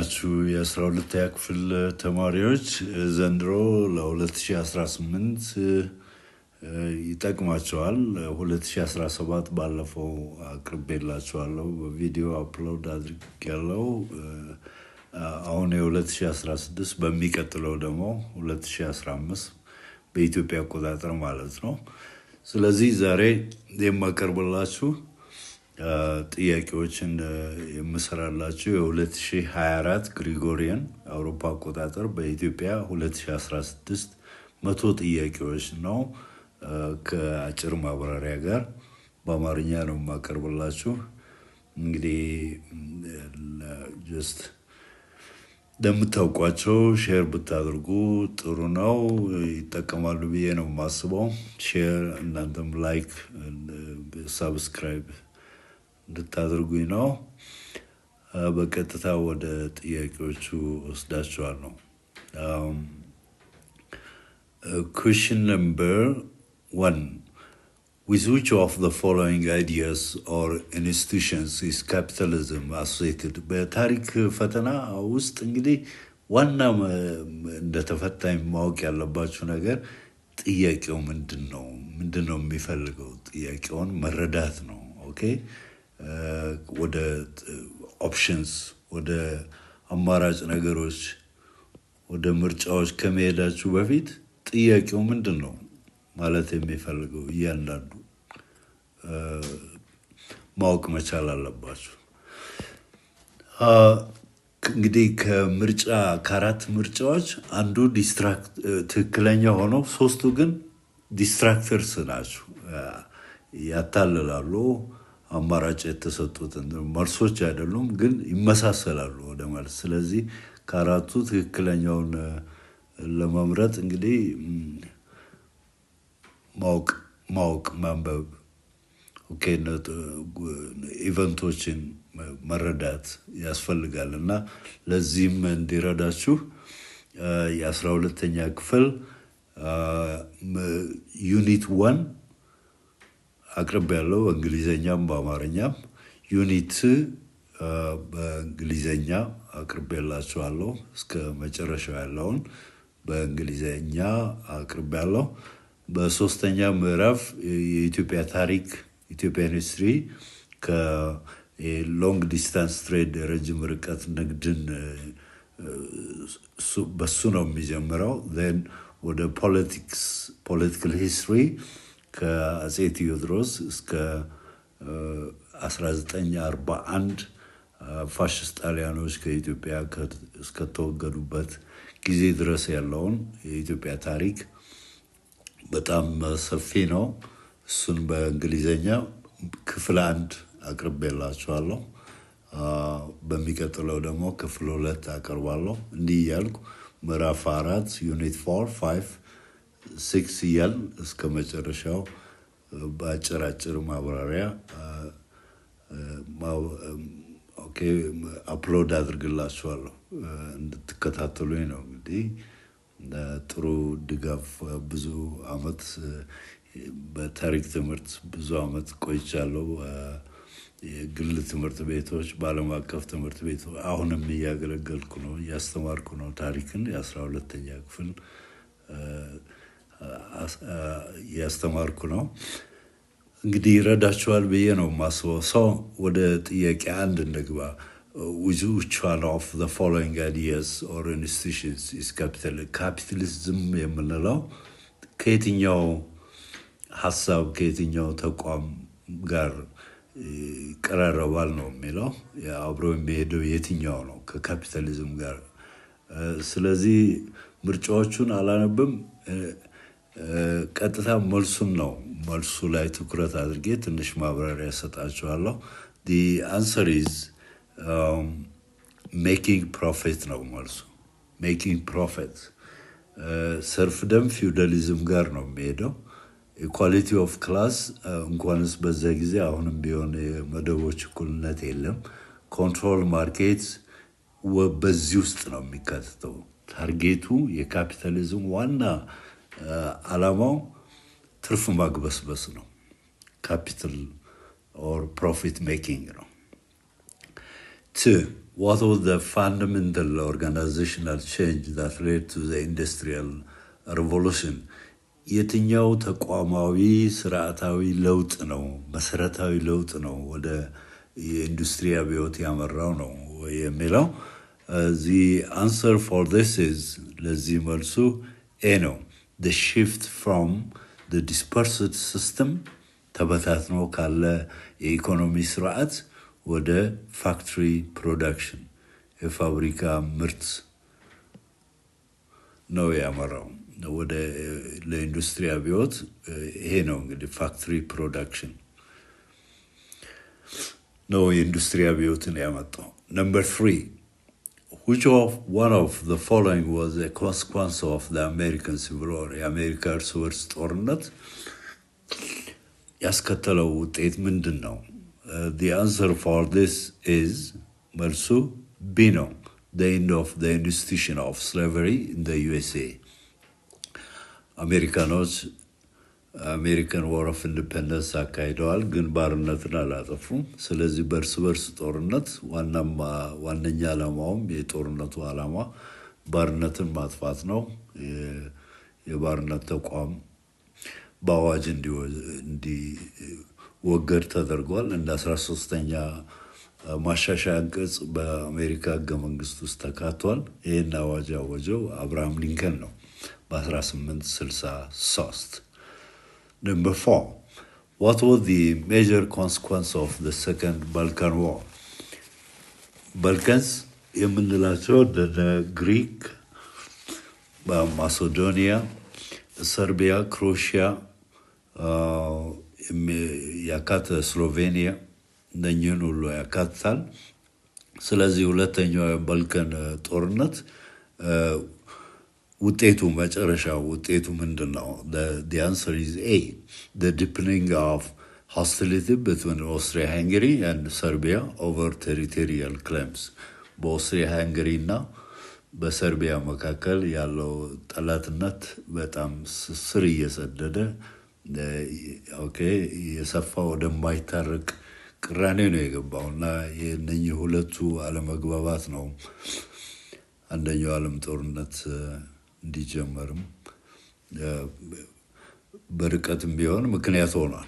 ናችሁ የ12ኛ ክፍል ተማሪዎች? ዘንድሮ ለ2018 ይጠቅማቸዋል። 2017 ባለፈው አቅርቤላችኋለሁ፣ በቪዲዮ አፕሎድ አድርጌያለሁ። አሁን የ2016 በሚቀጥለው ደግሞ 2015 በኢትዮጵያ አቆጣጠር ማለት ነው። ስለዚህ ዛሬ የማቀርብላችሁ ጥያቄዎችን የምሰራላችሁ የ2024 ግሪጎሪያን አውሮፓ አቆጣጠር በኢትዮጵያ 2016 100 ጥያቄዎች ነው። ከአጭር ማብራሪያ ጋር በአማርኛ ነው የማቀርብላችሁ። እንግዲህ ጀስት እንደምታውቋቸው ሼር ብታደርጉ ጥሩ ነው፣ ይጠቀማሉ ብዬ ነው የማስበው። ሼር እናንተም ላይክ ሰብስክራይብ እንድታደርጉኝ ነው። በቀጥታ ወደ ጥያቄዎቹ ወስዳችኋለሁ። Question number 1. With which of the following ideas or institutions is capitalism associated? በታሪክ ፈተና ውስጥ እንግዲህ ዋና እንደተፈታኝ ማወቅ ያለባችሁ ነገር ጥያቄው ምንድነው የሚፈልገው? ጥያቄውን መረዳት ነው። ኦኬ፣ ወደ ኦፕሽንስ ወደ አማራጭ ነገሮች ወደ ምርጫዎች ከመሄዳችሁ በፊት ጥያቄው ምንድነው ማለት የሚፈልገው እያንዳንዱ ማወቅ መቻል አለባችሁ። እንግዲህ ከአራት ምርጫዎች አንዱ ትክክለኛ ሆኖ ሶስቱ ግን ዲስትራክተርስ ናቸው፣ ያታልላሉ። አማራጭ የተሰጡትን መልሶች አይደሉም ግን ይመሳሰላሉ ወደ መልስ። ስለዚህ ከአራቱ ትክክለኛውን ለመምረጥ እንግዲህ ማወቅ ማንበብ፣ ኦኬ፣ ኢቨንቶችን መረዳት ያስፈልጋል። እና ለዚህም እንዲረዳችሁ የ12ኛ ክፍል ዩኒት 1 አቅርቤያለሁ፣ በእንግሊዘኛም በአማርኛም። ዩኒት በእንግሊዘኛ አቅርቤላችኋለሁ፣ እስከ መጨረሻው ያለውን በእንግሊዘኛ አቅርቤያለሁ። በሶስተኛ ምዕራፍ የኢትዮጵያ ታሪክ፣ ኢትዮጵያን ሂስትሪ ከሎንግ ዲስታንስ ትሬድ የረጅም ርቀት ንግድን በሱ ነው የሚጀምረው። ዜን ወደ ፖለቲካል ሂስትሪ ከአጼ ቴዎድሮስ እስከ 1941 ፋሽስት ጣሊያኖች ከኢትዮጵያ እስከተወገዱበት ጊዜ ድረስ ያለውን የኢትዮጵያ ታሪክ በጣም ሰፊ ነው። እሱን በእንግሊዘኛ ክፍል 1 አቅርቤላችኋለሁ። በሚቀጥለው ደግሞ ክፍል 2 አቀርባለሁ። እንዲህ እያልኩ ምዕራፍ 4 ዩኒት 4 5 6 እያል እስከ መጨረሻው በአጭር ማብራሪያ አፕሎድ አድርግላችኋለሁ እንድትከታተሉኝ ነው። እንግዲህ ጥሩ ድጋፍ፣ ብዙ አመት በታሪክ ትምህርት ብዙ አመት ቆይቻለሁ። የግል ትምህርት ቤቶች፣ በዓለም አቀፍ ትምህርት ቤቶች አሁንም እያገለገልኩ ነው፣ እያስተማርኩ ነው። ታሪክን የ12ኛ ክፍል እያስተማርኩ ነው። እንግዲህ ይረዳችኋል ብዬ ነው የማስበው። ሰው ወደ ጥያቄ 1 እንግባ። which one of the following ideas or institutions is capitalism የምንለው ከየትኛው ሀሳብ ከየትኛው ተቋም ጋር ይቀራረባል ነው የሚለው። አብሮ የሚሄደው የትኛው ነው ከካፒታሊዝም ጋር? ስለዚህ ምርጫዎቹን አላነብም፣ ቀጥታ መልሱን ነው መልሱ ላይ ትኩረት አድርጌ ትንሽ ማብራሪያ ሰጣችኋለሁ። the answer is making profit ነው መልሱ። making profit ሰርፍደም ፊውዳሊዝም ጋር ነው የሚሄደው። ኢኳሊቲ ኦፍ ክላስ እንኳንስ በዛ ጊዜ አሁንም ቢሆን የመደቦች እኩልነት የለም። ኮንትሮል ማርኬት በዚህ ውስጥ ነው የሚካተተው። ታርጌቱ የካፒታሊዝም ዋና ዓላማው ትርፍ ማግበስበስ ነው። ካፒታል ኦር ፕሮፊት ሜኪንግ ነው። what was the fundamental organizational change that led to the industrial revolution? የትኛው ተቋማዊ ስርዓታዊ ለውጥ ነው መሰረታዊ ለውጥ ነው ወደ የኢንዱስትሪ አብዮት ያመራው ነው የሚለው? The answer for this is ለዚህ መልሱ A ነው። The shift from the dispersed system ተበታትኖ ካለ የኢኮኖሚ ስርዓት ወደ ፋክትሪ ፕሮዳክሽን የፋብሪካ ምርት ነው ያመራው ወደ ለኢንዱስትሪ አብዮት። ይሄ ነው እንግዲህ ፋክትሪ ፕሮዳክሽን ነው የኢንዱስትሪ አብዮትን ያመጣው። Number 3, which of one of the following was a consequence of the American Civil War? የአሜሪካ እርስ በርስ ጦርነት ያስከተለው ውጤት ምንድን ነው? The answer for this is መልሱ B ነው። The end of the institution of slavery in the USA. አሜሪካኖች አሜሪካን ዋር ኦፍ ኢንዲፔንደንስ አካሂደዋል፣ ግን ባርነትን አላጠፉም። ስለዚህ በእርስ በርስ ጦርነት ዋነኛ ዓላማውም የጦርነቱ ዓላማ ባርነትን ማጥፋት ነው። የባርነት ተቋም በአዋጅ እንዲወገድ ተደርጓል። እንደ 13ኛ ማሻሻያ አንቀጽ በአሜሪካ ሕገ መንግስት ውስጥ ተካቷል። ይህን አዋጅ ያወጀው አብርሃም ሊንከን ነው በ1863። Number 4, what was the major consequence of the Second Balkan War? ባልካንስ የምንላቸው እንደ ግሪክ፣ ማሴዶኒያ፣ ሰርቢያ፣ ክሮኤሽያ ያካተ ስሎቬኒያ እነኚህን ሁሉ ያካትታል። ስለዚህ ሁለተኛው የባልካን ጦርነት ውጤቱ መጨረሻው ውጤቱ ምንድን ነው? The answer is A. The deepening of hostility between Austria-Hungary and Serbia over territorial claims. በኦስትሪያ-ሃንገሪ እና በሰርቢያ መካከል ያለው ጠላትነት በጣም ስር እየሰደደ የሰፋ ወደማይታረቅ ቅራኔ ነው የገባው እና የእነኚህ ሁለቱ አለመግባባት ነው አንደኛው ዓለም ጦርነት እንዲጀመርም በርቀትም ቢሆን ምክንያት ሆኗል።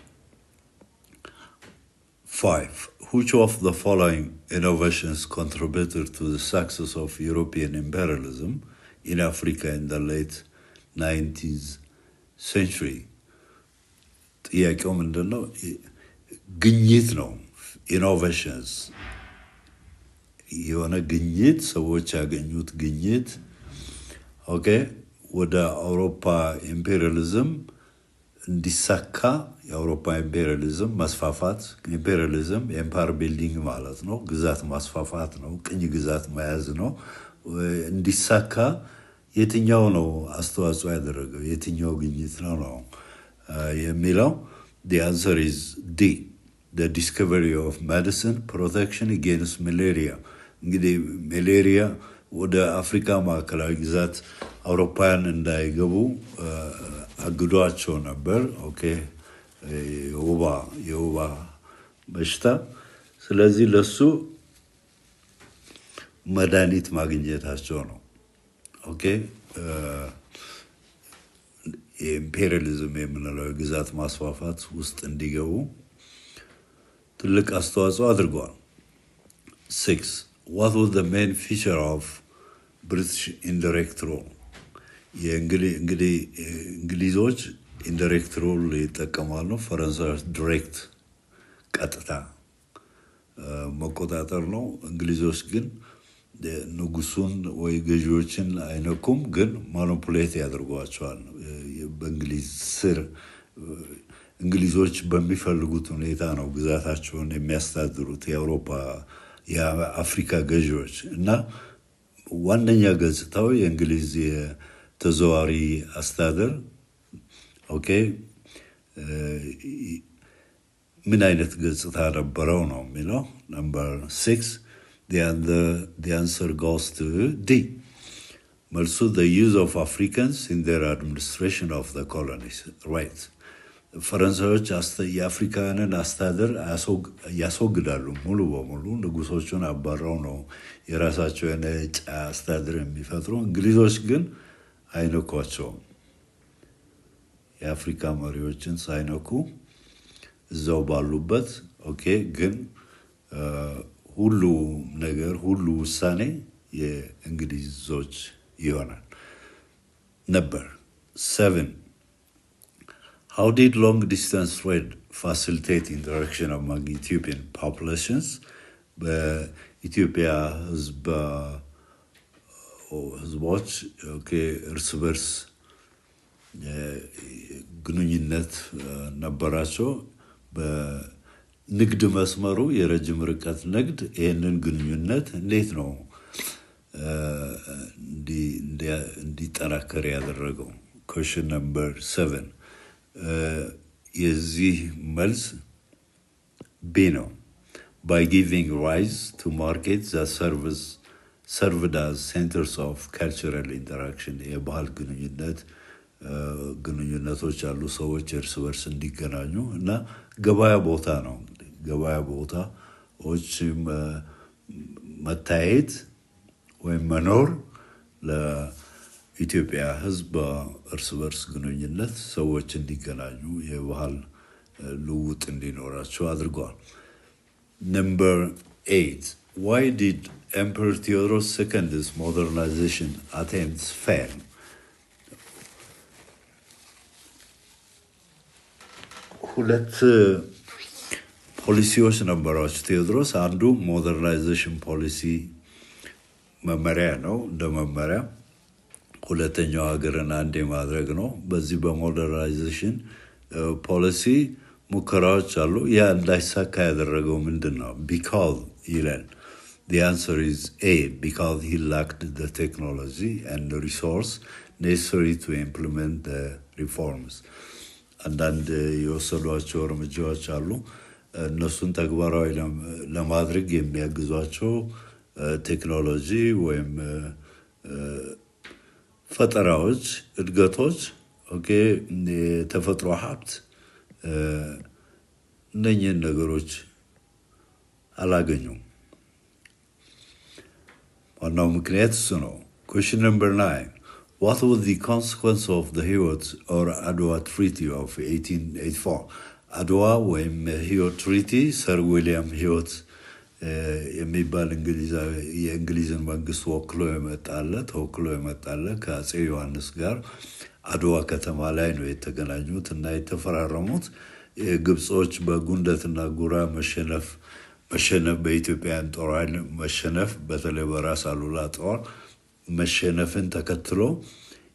5. Which of the following innovations contributed to the success of European imperialism in Africa in the late 19th century? ጥያቄው ምንድን ነው? ግኝት ነው። ኢኖቬሽንስ የሆነ ግኝት ሰዎች ያገኙት ግኝት ወደ አውሮፓ ኢምፔሪያሊዝም እንዲሳካ የአውሮፓ ኢምፔሪያሊዝም መስፋፋት ኢምፔሪያሊዝም ኤምፓየር ቢልዲንግ ማለት ነው፣ ግዛት ማስፋፋት ነው፣ ቅኝ ግዛት መያዝ ነው። እንዲሳካ የትኛው ነው አስተዋጽኦ ያደረገው? የትኛው ግኝት ነው የሚለው? The answer is D. The discovery of medicine protection against malaria. እንግዲህ ማሌሪያ ወደ አፍሪካ ማዕከላዊ ግዛት አውሮፓውያን እንዳይገቡ አግዷቸው ነበር። የወባ በሽታ። ስለዚህ ለሱ መድኃኒት ማግኘታቸው ነው። የኢምፔሪያሊዝም የምንለው ግዛት ማስፋፋት ውስጥ እንዲገቡ ትልቅ አስተዋጽኦ አድርገዋል። 6. What was the main feature of British indirect rule? እንግሊዞች ኢንዳይሬክት ሩል ይጠቀማሉ። ፈረንሳዮች ዳይሬክት ቀጥታ መቆጣጠር ነው። እንግሊዞች ግን ንጉሱን ወይ ገዢዎችን አይነኩም፣ ግን ማኒፑሌት ያደርጓቸዋል። በእንግሊዝ ስር እንግሊዞች በሚፈልጉት ሁኔታ ነው ግዛታቸውን የሚያስተዳድሩት የአፍሪካ ገዢዎች እና ዋነኛ ገጽታው የእንግሊዝ የተዘዋዋሪ አስተዳደር ምን አይነት ገጽታ ነበረው ነው የሚለው። Number 6, the answer goes to D. መልሱ the use of Africans in their administration of the colonies. Right. ፈረንሳዮች የአፍሪካንን አስተዳደር ያስወግዳሉ ሙሉ በሙሉ ንጉሶቹን አባረው ነው የራሳቸው የነጭ አስተዳደር የሚፈጥሩ። እንግሊዞች ግን አይነኳቸውም። የአፍሪካ መሪዎችን ሳይነኩ እዛው ባሉበት ኦኬ። ግን ሁሉ ነገር ሁሉ ውሳኔ የእንግሊዞች ይሆናል ነበር። 7 How did long distance trade facilitate interaction among Ethiopian populations? በኢትዮጵያ ህዝቦች ኦኬ እርስ በርስ ግንኙነት ነበራቸው። በንግድ መስመሩ የረጅም ርቀት ንግድ ይህንን ግንኙነት እንዴት ነው እንዲጠናከር ያደረገው? Question number 7 የዚህ መልስ B ነው። By giving rise to markets that served as centers of cultural interaction. የባህል ግንኙነቶች አሉ ሰዎች እርስ በርስ እንዲገናኙ እና ገበያ ቦታ ነው። ገበያ ቦታዎች መታየት ወይም መኖር ለኢትዮጵያ ህዝብ እርስ በርስ ግንኙነት ሰዎች እንዲገናኙ የባህል ልውውጥ እንዲኖራቸው አድርጓል። Number 8 Why did Emperor Theodorus II's modernization attempts fail? ሁለት ፖሊሲዎች ነበሯቸው ቴዎድሮስ። አንዱ ሞደርናይዜሽን ፖሊሲ መመሪያ ነው እንደ መመሪያ። ሁለተኛው ሀገርን አንድ የማድረግ ነው። በዚህ በሞደርናይዜሽን ፖሊሲ ሙከራዎች አሉ። ያ እንዳይሳካ ያደረገው ምንድነው? Because ይላል The answer is A. Because he lacked the technology and the resource necessary to implement the reforms. አንዳንድ የወሰዷቸው እርምጃዎች አሉ። እነሱን ተግባራዊ ለማድረግ የሚያግዟቸው ቴክኖሎጂ ወይም ፈጠራዎች፣ እድገቶች ኦኬ የተፈጥሮ ሀብት እነኚህን ነገሮች አላገኙም። ዋናው ምክንያት እሱ ነው። Question number 9 What was the consequence of the Hiot or Adwa Treaty of 1884? አድዋ ወይም ሂዮት ትሪቲ ሰር ዊሊያም ሂዮት የሚባል የእንግሊዝን መንግስት ተወክሎ የመጣለ ከአፄ ዮሐንስ ጋር አድዋ ከተማ ላይ ነው የተገናኙት እና የተፈራረሙት። ግብጾች በጉንደትና ጉራ መሸነፍ በኢትዮጵያን ጦር ኃይል መሸነፍ በተለይ በራስ አሉላ ጦር መሸነፍን ተከትሎ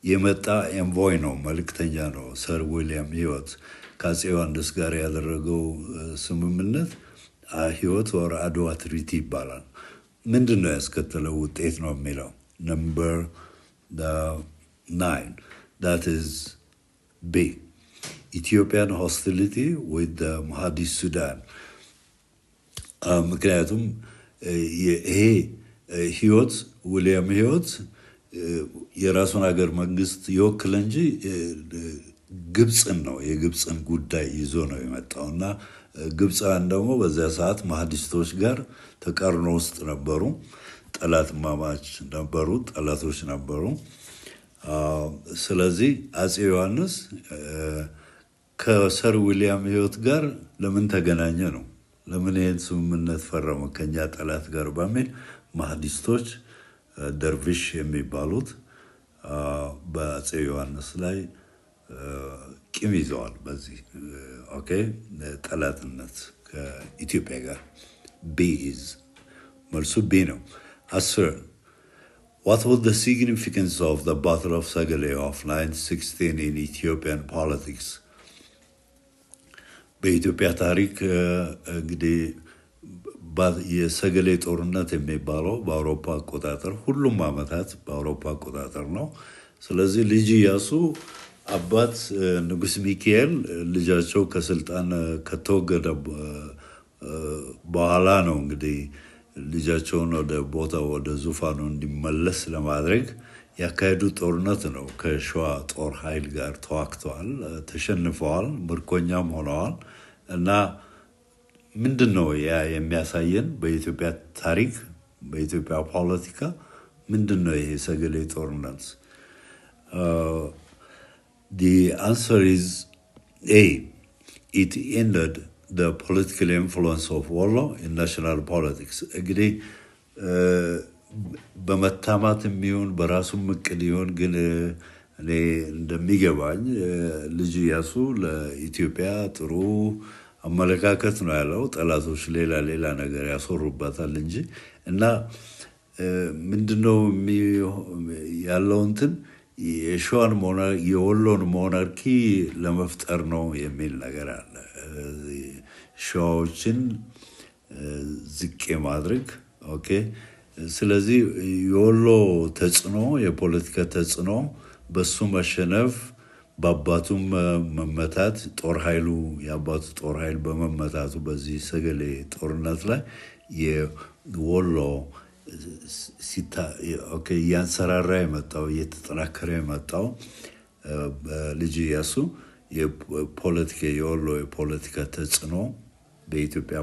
የመጣ ኤንቮይ ነው፣ መልእክተኛ ነው። ሰር ዊሊያም ሂዮት ከአፄ ዮሐንስ ጋር ያደረገው ስምምነት ሂዮት ወር አድዋ ትሪቲ ይባላል። ምንድነው ያስከተለው ውጤት ነው የሚለው Number 9 that is B. Ethiopian hostility with the Mahadis Sudan. ምክንያቱም ይሄ ሂዮት ዊሊያም ሂዮት የራሱን ሀገር መንግስት ይወክል እንጂ ግብጽን ነው የግብጽን ጉዳይ ይዞ ነው የመጣውና ግብጻውያን ደግሞ በዚያ ሰዓት ማህዲስቶች ጋር ተቃርኖ ውስጥ ነበሩ። ጠላቶች ነበሩ። ስለዚህ አፄ ዮሐንስ ከሰር ዊሊያም ሂዮት ጋር ለምን ተገናኘ ነው፣ ለምን ይሄን ስምምነት ፈረመ ከኛ ጠላት ጋር በሚል ማህዲስቶች ደርቪሽ የሚባሉት በአፄ ዮሐንስ ላይ ቂም ይዘዋል። በዚህ ኦኬ ጠላትነት ከኢትዮጵያ ጋር B is መልሱ B ነው። 10 What was the significance of the Battle of Sagale of 1916 in Ethiopian politics? በኢትዮጵያ ታሪክ እንግዲህ የሰገሌ ጦርነት የሚባለው በአውሮፓ አቆጣጠር ሁሉም ዓመታት በአውሮፓ አቆጣጠር ነው። ስለዚህ ልጅ ኢያሱ አባት ንጉስ ሚካኤል ልጃቸው ከስልጣን ከተወገደ በኋላ ነው እንግዲህ ልጃቸውን ወደ ዙፋኑ እንዲመለስ ለማድረግ ያካሄዱ ጦርነት ነው። ከሸዋ ጦር ኃይል ጋር ተዋግተዋል፣ ተሸንፈዋል፣ ምርኮኛም ሆነዋል። እና ምንድነው ያ የሚያሳየን በኢትዮጵያ ታሪክ በኢትዮጵያ ፖለቲካ ምንድነው ይሄ ሰገሌ ጦርነት? The answer is A. It ended the political influence of Wollo in national politics. እንግዲህ በመታማት የሚሆን በራሱም እቅድ ይሆን ግን እኔ እንደሚገባኝ ልጅ ኢያሱ ለኢትዮጵያ ጥሩ አመለካከት ነው ያለው። ጠላቶች ሌላ ነገር ያሰሩባታል እንጂ እና ምንድነው ያለው እንትን የሸዋን የወሎን ሞናርኪ ለመፍጠር ነው የሚል ነገር አለ። ሸዋዎችን ዝቅ ማድረግ ኦኬ። ስለዚህ የወሎ ተጽዕኖ የፖለቲካ ተጽዕኖ በሱ መሸነፍ በአባቱም መመታት ጦር ኃይሉ የአባቱ ጦር ኃይል በመመታቱ በዚህ ሰገሌ ጦርነት ላይ የወሎ ኦኬ ያንሰራራ የመጣው የተጠናከረ የመጣው ልጅ ኢያሱ የወሎ የፖለቲካ ተጽዕኖ በኢትዮጵያ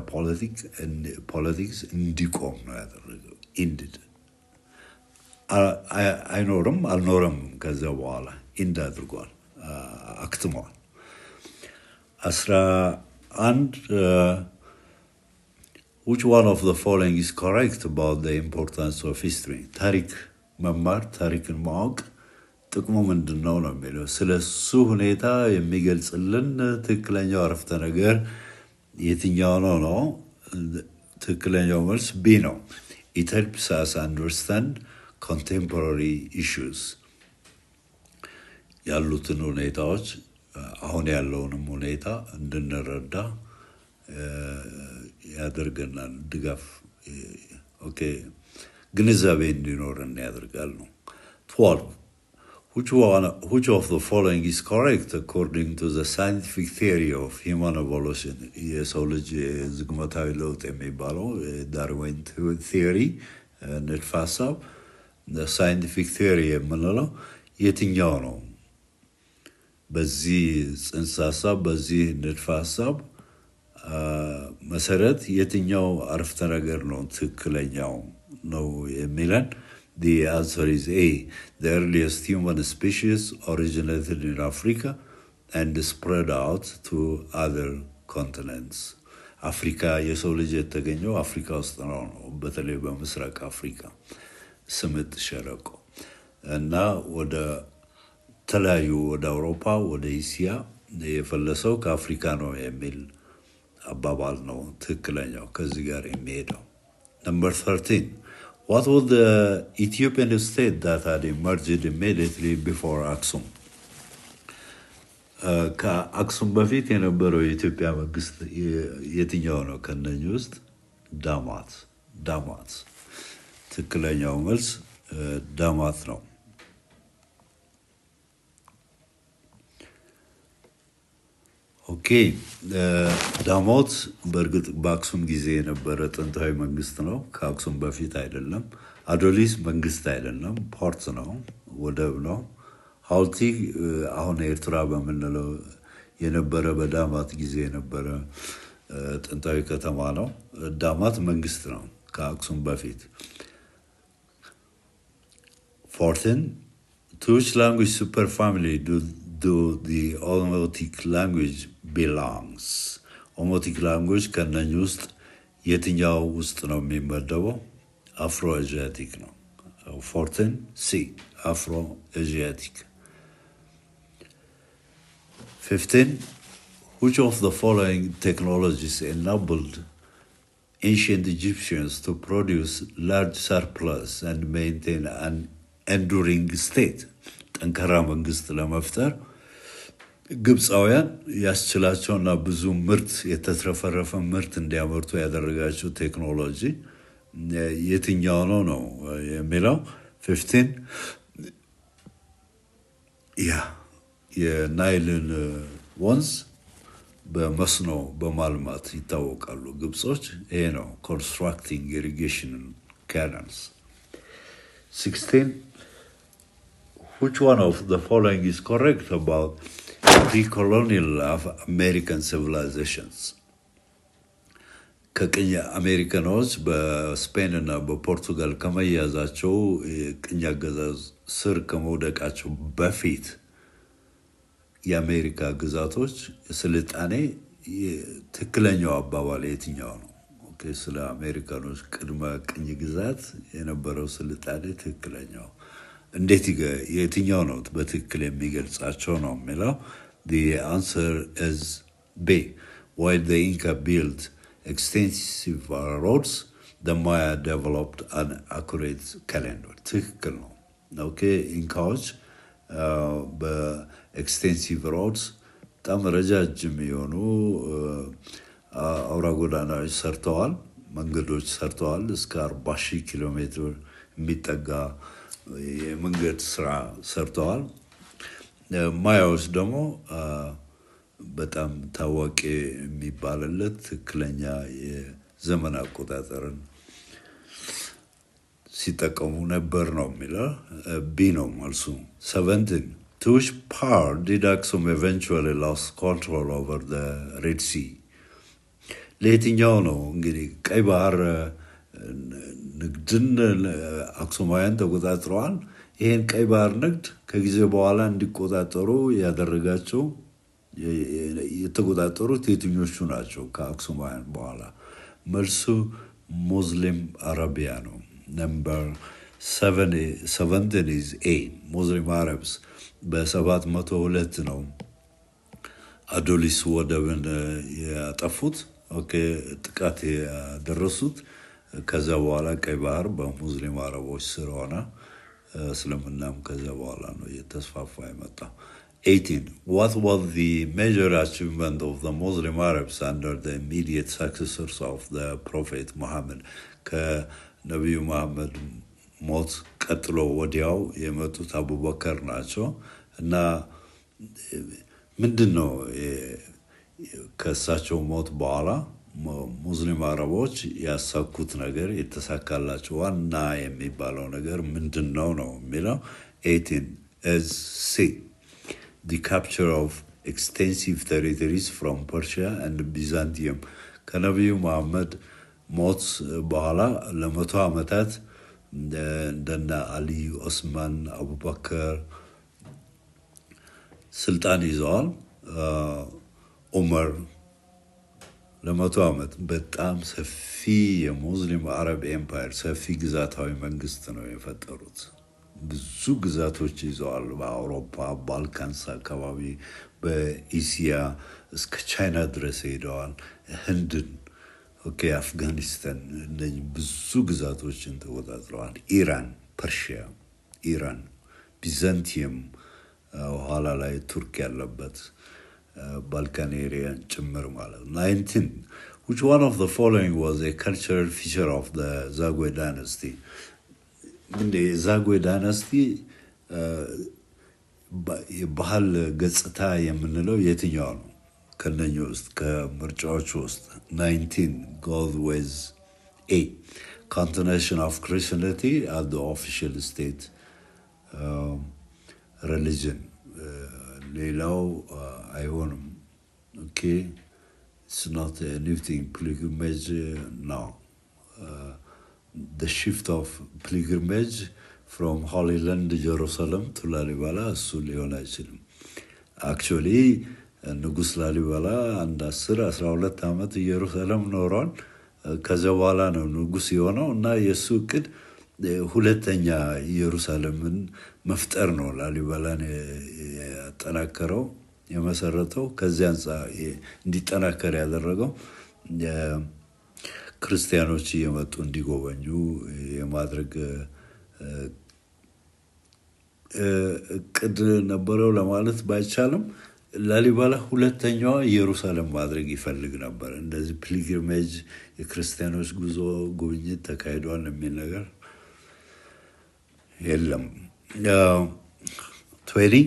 ፖለቲክስ እንዲቆም ነው ያደረገው። ኢንድድ አይኖርም አልኖርም ከዛ በኋላ ኢንድ አድርጓል፣ አክትሟል። 11 Which one of the following is correct about the importance of history? ታሪክ መማር ታሪክን ማወቅ ጥቅሙ ምንድነው ነው የሚለው። ስለሱ ሁኔታ የሚገልጽልን ትክክለኛው አረፍተ ነገር የትኛው ነው? ትክክለኛው መልስ ቢ ነው። It helps us understand contemporary issues. ያሉትን ሁኔታዎች አሁን ያለውንም ሁኔታ እንድንረዳ ያደርገናል። ድጋፍ ኦኬ ግንዛቤ እንዲኖረን ያደርጋል ነው። 12 Which of the following is correct according to the scientific theory of human evolution? የሰው ልጅ ዝግመታዊ ለውጥ የሚባለው ዳርዊን ቲዮሪ ንድፈ ሐሳብ ሳይንቲፊክ ቲዮሪ የምንለው የትኛው ነው? በዚህ ጽንሰ ሐሳብ በዚህ ንድፈ ሐሳብ መሰረት የትኛው አረፍተ ነገር ነው ትክክለኛው ነው የሚለን? The answer is A. The earliest human species originated in Africa and spread out to other continents. አፍሪካ የሰው ልጅ የተገኘው አፍሪካ ውስጥ ነው፣ በተለይ በምስራቅ አፍሪካ ስምጥ ሸለቆ እና ወደ ተለያዩ ወደ አውሮፓ ወደ እስያ የፈለሰው ከአፍሪካ ነው የሚል አባባል ነው ትክክለኛው ከዚህ ጋር የሚሄደው። Number 13. What was the Ethiopian state that had emerged immediately before Aksum? ከአክሱም በፊት የነበረው የኢትዮጵያ መንግስት የትኛው ነው? ከነኚህ ውስጥ ዳማት ትክክለኛው መልስ ዳማት ነው። ኦኬ ዳሞት በእርግጥ በአክሱም ጊዜ የነበረ ጥንታዊ መንግስት ነው። ከአክሱም በፊት አይደለም። አዶሊስ መንግስት አይደለም፣ ፖርት ነው፣ ወደብ ነው። ሐውልቲ አሁን ኤርትራ በምንለው የነበረ በዳማት ጊዜ የነበረ ጥንታዊ ከተማ ነው። ዳማት መንግስት ነው ከአክሱም በፊት። 14 To which language superfamily do the Omotic language belongs? ኦሞቲክ ላንጉዌጅ ከነኚህ ውስጥ የትኛው ውስጥ ነው የሚመደበው? አፍሮ ኤዥያቲክ ነው። 14 ሲ አፍሮ ኤዥያቲክ። 15 Which of the following technologies enabled ancient Egyptians to produce large surplus and maintain an enduring state? ጠንካራ መንግስት ለመፍጠር ግብፃውያን ያስችላቸውና ብዙ ምርት የተትረፈረፈ ምርት እንዲያመርቱ ያደረጋቸው ቴክኖሎጂ የትኛው ነው የሚለው? 15 የናይልን ወንዝ በመስኖ በማልማት ይታወቃሉ ግብጾች። ይሄ ነው constructing irrigation canals። 16 which one of the following is correct about pre-colonial American civilizations? ከቅኝ አሜሪካኖች በስፔን እና በፖርቱጋል ከመያዛቸው ቅኝ አገዛዝ ስር ከመውደቃቸው በፊት የአሜሪካ ግዛቶች ስልጣኔ ትክክለኛው አባባል የትኛው ነው? ኦኬ ስለ አሜሪካኖች ቅድመ ቅኝ ግዛት የነበረው ስልጣኔ ትክክለኛው እንዴት የትኛው ነው በትክክል የሚገልጻቸው ነው የሚለው? The answer is B. While the Inca built extensive roads, the Maya developed an accurate calendar. ትክክል ነው። ኦኬ ኢንካዎች በኤክስቴንሲቭ ሮድስ በጣም ረጃጅም የሆኑ አውራ ጎዳናዎች ሰርተዋል፣ መንገዶች ሰርተዋል። እስከ 40,000 ኪሎ ሜትር የሚጠጋ የመንገድ ስራ ሰርተዋል። ማያዎች ደግሞ በጣም ታዋቂ የሚባልለት ትክክለኛ የዘመን አቆጣጠርን ሲጠቀሙ ነበር ነው የሚለው። ቢ ነው መልሱ። 17 To which power did Aksum eventually lost control over the Red Sea? ለየትኛው ነው እንግዲህ ቀይ ባህር ንግድን አክሱማውያን ተቆጣጥረዋል። ይሄን ቀይ ባህር ንግድ ከጊዜ በኋላ እንዲቆጣጠሩ ያደረጋቸው የተቆጣጠሩት የትኞቹ ናቸው? ከአክሱማውያን በኋላ መልሱ ሙስሊም አረቢያ ነው። Number 17 is A. Muslim Arabs በ702 ነው አዶሊስ ወደብን ያጠፉት። ኦኬ ጥቃት ያደረሱት። ከዛ በኋላ ቀይ ባህር በሙስሊም አረቦች ስር ሆነ። እስልምናም ከዛ በኋላ ነው የተስፋፋ የመጣው። 18. What was the major achievement of the Muslim Arabs under the immediate successors of the Prophet Muhammad? ከነቢዩ መሐመድ ሞት ቀጥሎ ወዲያው የመጡት አቡበከር ናቸው እና ምንድነው ከእሳቸው ሞት በኋላ ሙስሊም አረቦች ያሳኩት ነገር የተሳካላቸው ዋና የሚባለው ነገር ምንድነው ነው የሚለው? 18 is C. The capture of extensive territories from Persia and Byzantium. ከነቢዩ መሐመድ ሞት በኋላ ለመቶ ዓመታት እንደነ አሊ፣ ኦስማን፣ አቡበከር ስልጣን ይዘዋል። ዑመር ለመቶ ዓመት በጣም ሰፊ የሙስሊም አረብ ኤምፓየር ሰፊ ግዛታዊ መንግስት ነው የፈጠሩት። ብዙ ግዛቶች ይዘዋል። በአውሮፓ ባልካንስ አካባቢ፣ በኢሲያ እስከ ቻይና ድረስ ሄደዋል። ህንድን፣ ኦኬ አፍጋኒስታን፣ እነዚህ ብዙ ግዛቶችን ተቆጣጥረዋል። ኢራን፣ ፐርሺያ፣ ኢራን፣ ቢዛንቲየም ኋላ ላይ ቱርክ ያለበት Balkan area ጭምር ማለት ነው። 19 Which one of the following was a cultural feature of the Zagwe dynasty? The Zagwe dynasty የባህል ገጽታ የምንለው የትኛው ነው? ከነኚህ ውስጥ ከምርጫዎች ውስጥ 19 goes with A. Continuation of Christianity as the official state religion. ሌላው አይሆንም። ኦኬ it's not anything pilgrimage now. The shift of pilgrimage from Holy Land Jerusalem to ላሊበላ እሱ ሊሆን አይችልም። actually ንጉስ ላሊበላ አንድ 10-12 ዓመት ኢየሩሳሌም ኖሯል። ከዛ በኋላ ነው ንጉስ የሆነው እና የሱ እቅድ ሁለተኛ ኢየሩሳሌምን መፍጠር ነው። ላሊበላን ያጠናከረው የመሰረተው ከዚያ አንፃር እንዲጠናከር ያደረገው ክርስቲያኖች እየመጡ እንዲጎበኙ የማድረግ እቅድ ነበረው ለማለት ባይቻልም ላሊበላ ሁለተኛዋ ኢየሩሳሌም ማድረግ ይፈልግ ነበር። እንደዚህ ፒልግሪሜጅ የክርስቲያኖች ጉዞ ጉብኝት ተካሂዷል የሚል ነገር የለም። 20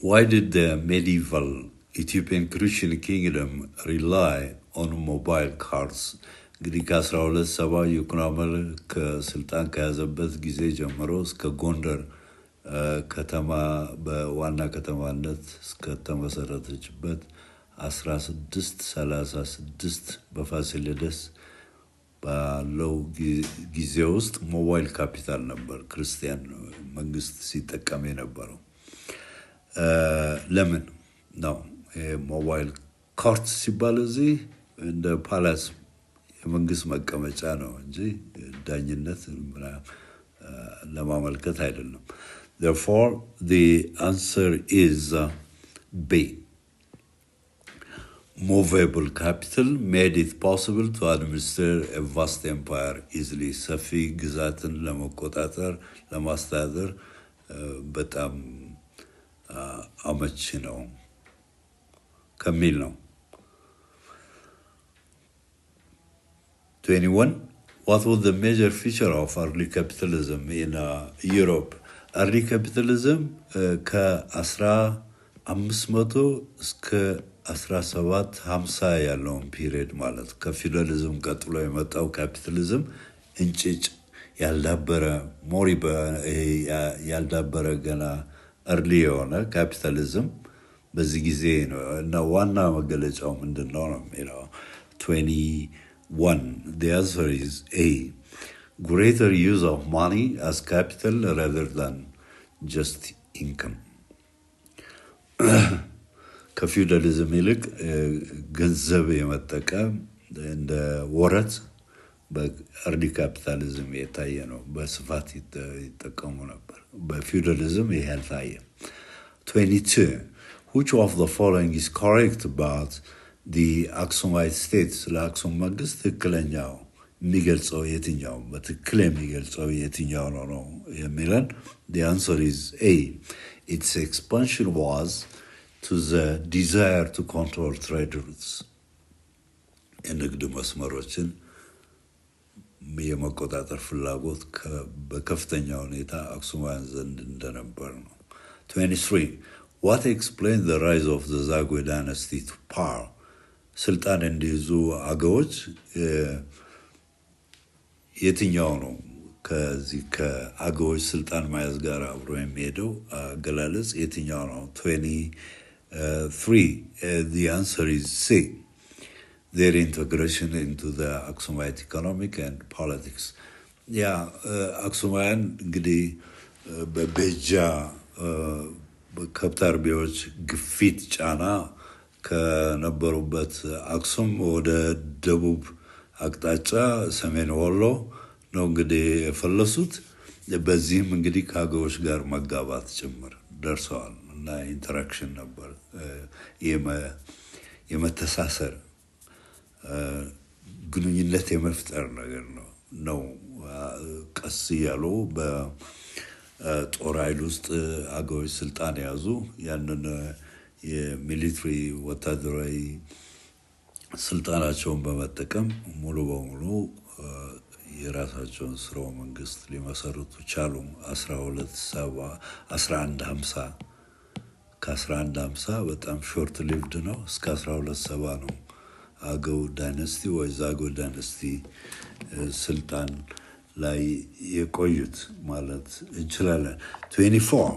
Why did the medieval Ethiopian Christian kingdom rely on mobile cars? እንግዲህ ከ1270 ይኩኖ አመል ከስልጣን ከያዘበት ጊዜ ጀምሮ እስከ ጎንደር ከተማ በዋና ከተማነት እስከተመሰረተችበት 1636 በፋሲለደስ ባለው ጊዜ ውስጥ ሞባይል ካፒታል ነበር ክርስቲያን መንግስት ሲጠቀም የነበረው። ለምን ነው ሞባይል ኮርት ሲባል እዚህ እንደ ፓላስ የመንግስት መቀመጫ ነው እንጂ ዳኝነት ለማመልከት አይደለም። Therefore, the answer is B. Movable capital made it possible to administer a vast empire easily. ሰፊ ግዛትን ለመቆጣጠር ለማስተዳደር በጣም አመቺ ነው ከሚል ነው። 21. What was the major feature of early capitalism in Europe? early capitalism ከ1500 እስከ 1750 ያለውን ፒሪየድ ማለት ከፊውዳሊዝም ቀጥሎ የመጣው ካፒታሊዝም እንጭጭ ያልዳበረ ያልዳበረ ገና early የሆነ ካፒታሊዝም በዚህ ጊዜ ነው እና ዋና መገለጫው ምንድነው ነው የሚለው 21. The answer is A. Greater use of money as capital rather than just income. ከፊውዳሊዝም ይልቅ ገንዘብ የመጠቀም እንደ ወረት በእርሊ ካፒታሊዝም የታየ ነው። በስፋት ይጠቀሙ ነበር። በፊውዳሊዝም ይሄ አልታየ። 22. Which of the following is correct about the Aksumite state? ለአክሱም መንግስት ትክክለኛው የሚገልጸው የትኛው በትክክል የሚገልጸው የትኛው ነው የሚለን? The answer is A. Its expansion was to the desire to control trade routes. የንግድ መስመሮችን የመቆጣጠር ፍላጎት በከፍተኛ ሁኔታ አክሱማውያን ዘንድ እንደነበር ነው። 23. What explained the rise of the Zagwe dynasty to power? ስልጣን እንዲይዙ አገዎች የትኛው ነው ከዚህ ከአገዎች ስልጣን መያዝ ጋር አብሮ የሚሄደው አገላለጽ የትኛው ነው? 23. The answer is C. Their integration into the Aksumite economic and politics. አክሱማውያን እንግዲህ በቤጃ ከብት አርቢዎች ግፊት ጫና ከነበሩበት አክሱም ወደ ደቡብ አቅጣጫ ሰሜን ወሎ ነው እንግዲህ የፈለሱት። በዚህም እንግዲህ ከአገዎች ጋር መጋባት ጭምር ደርሰዋል እና ኢንተራክሽን ነበር የመተሳሰር ግንኙነት የመፍጠር ነገር ነው። ቀስ እያሉ በጦር ኃይል ውስጥ አገዎች ስልጣን ያዙ። ያንን የሚሊትሪ ወታደራዊ ስልጣናቸውን በመጠቀም ሙሉ በሙሉ የራሳቸውን ስርወ መንግስት ሊመሰርቱ ቻሉ። 1150 ከ1150 በጣም ሾርት ሊቭድ ነው። እስከ 1270 ነው አገው ዳይነስቲ ወይ ዛግዌ ዳይነስቲ ስልጣን ላይ የቆዩት ማለት እንችላለን። 24.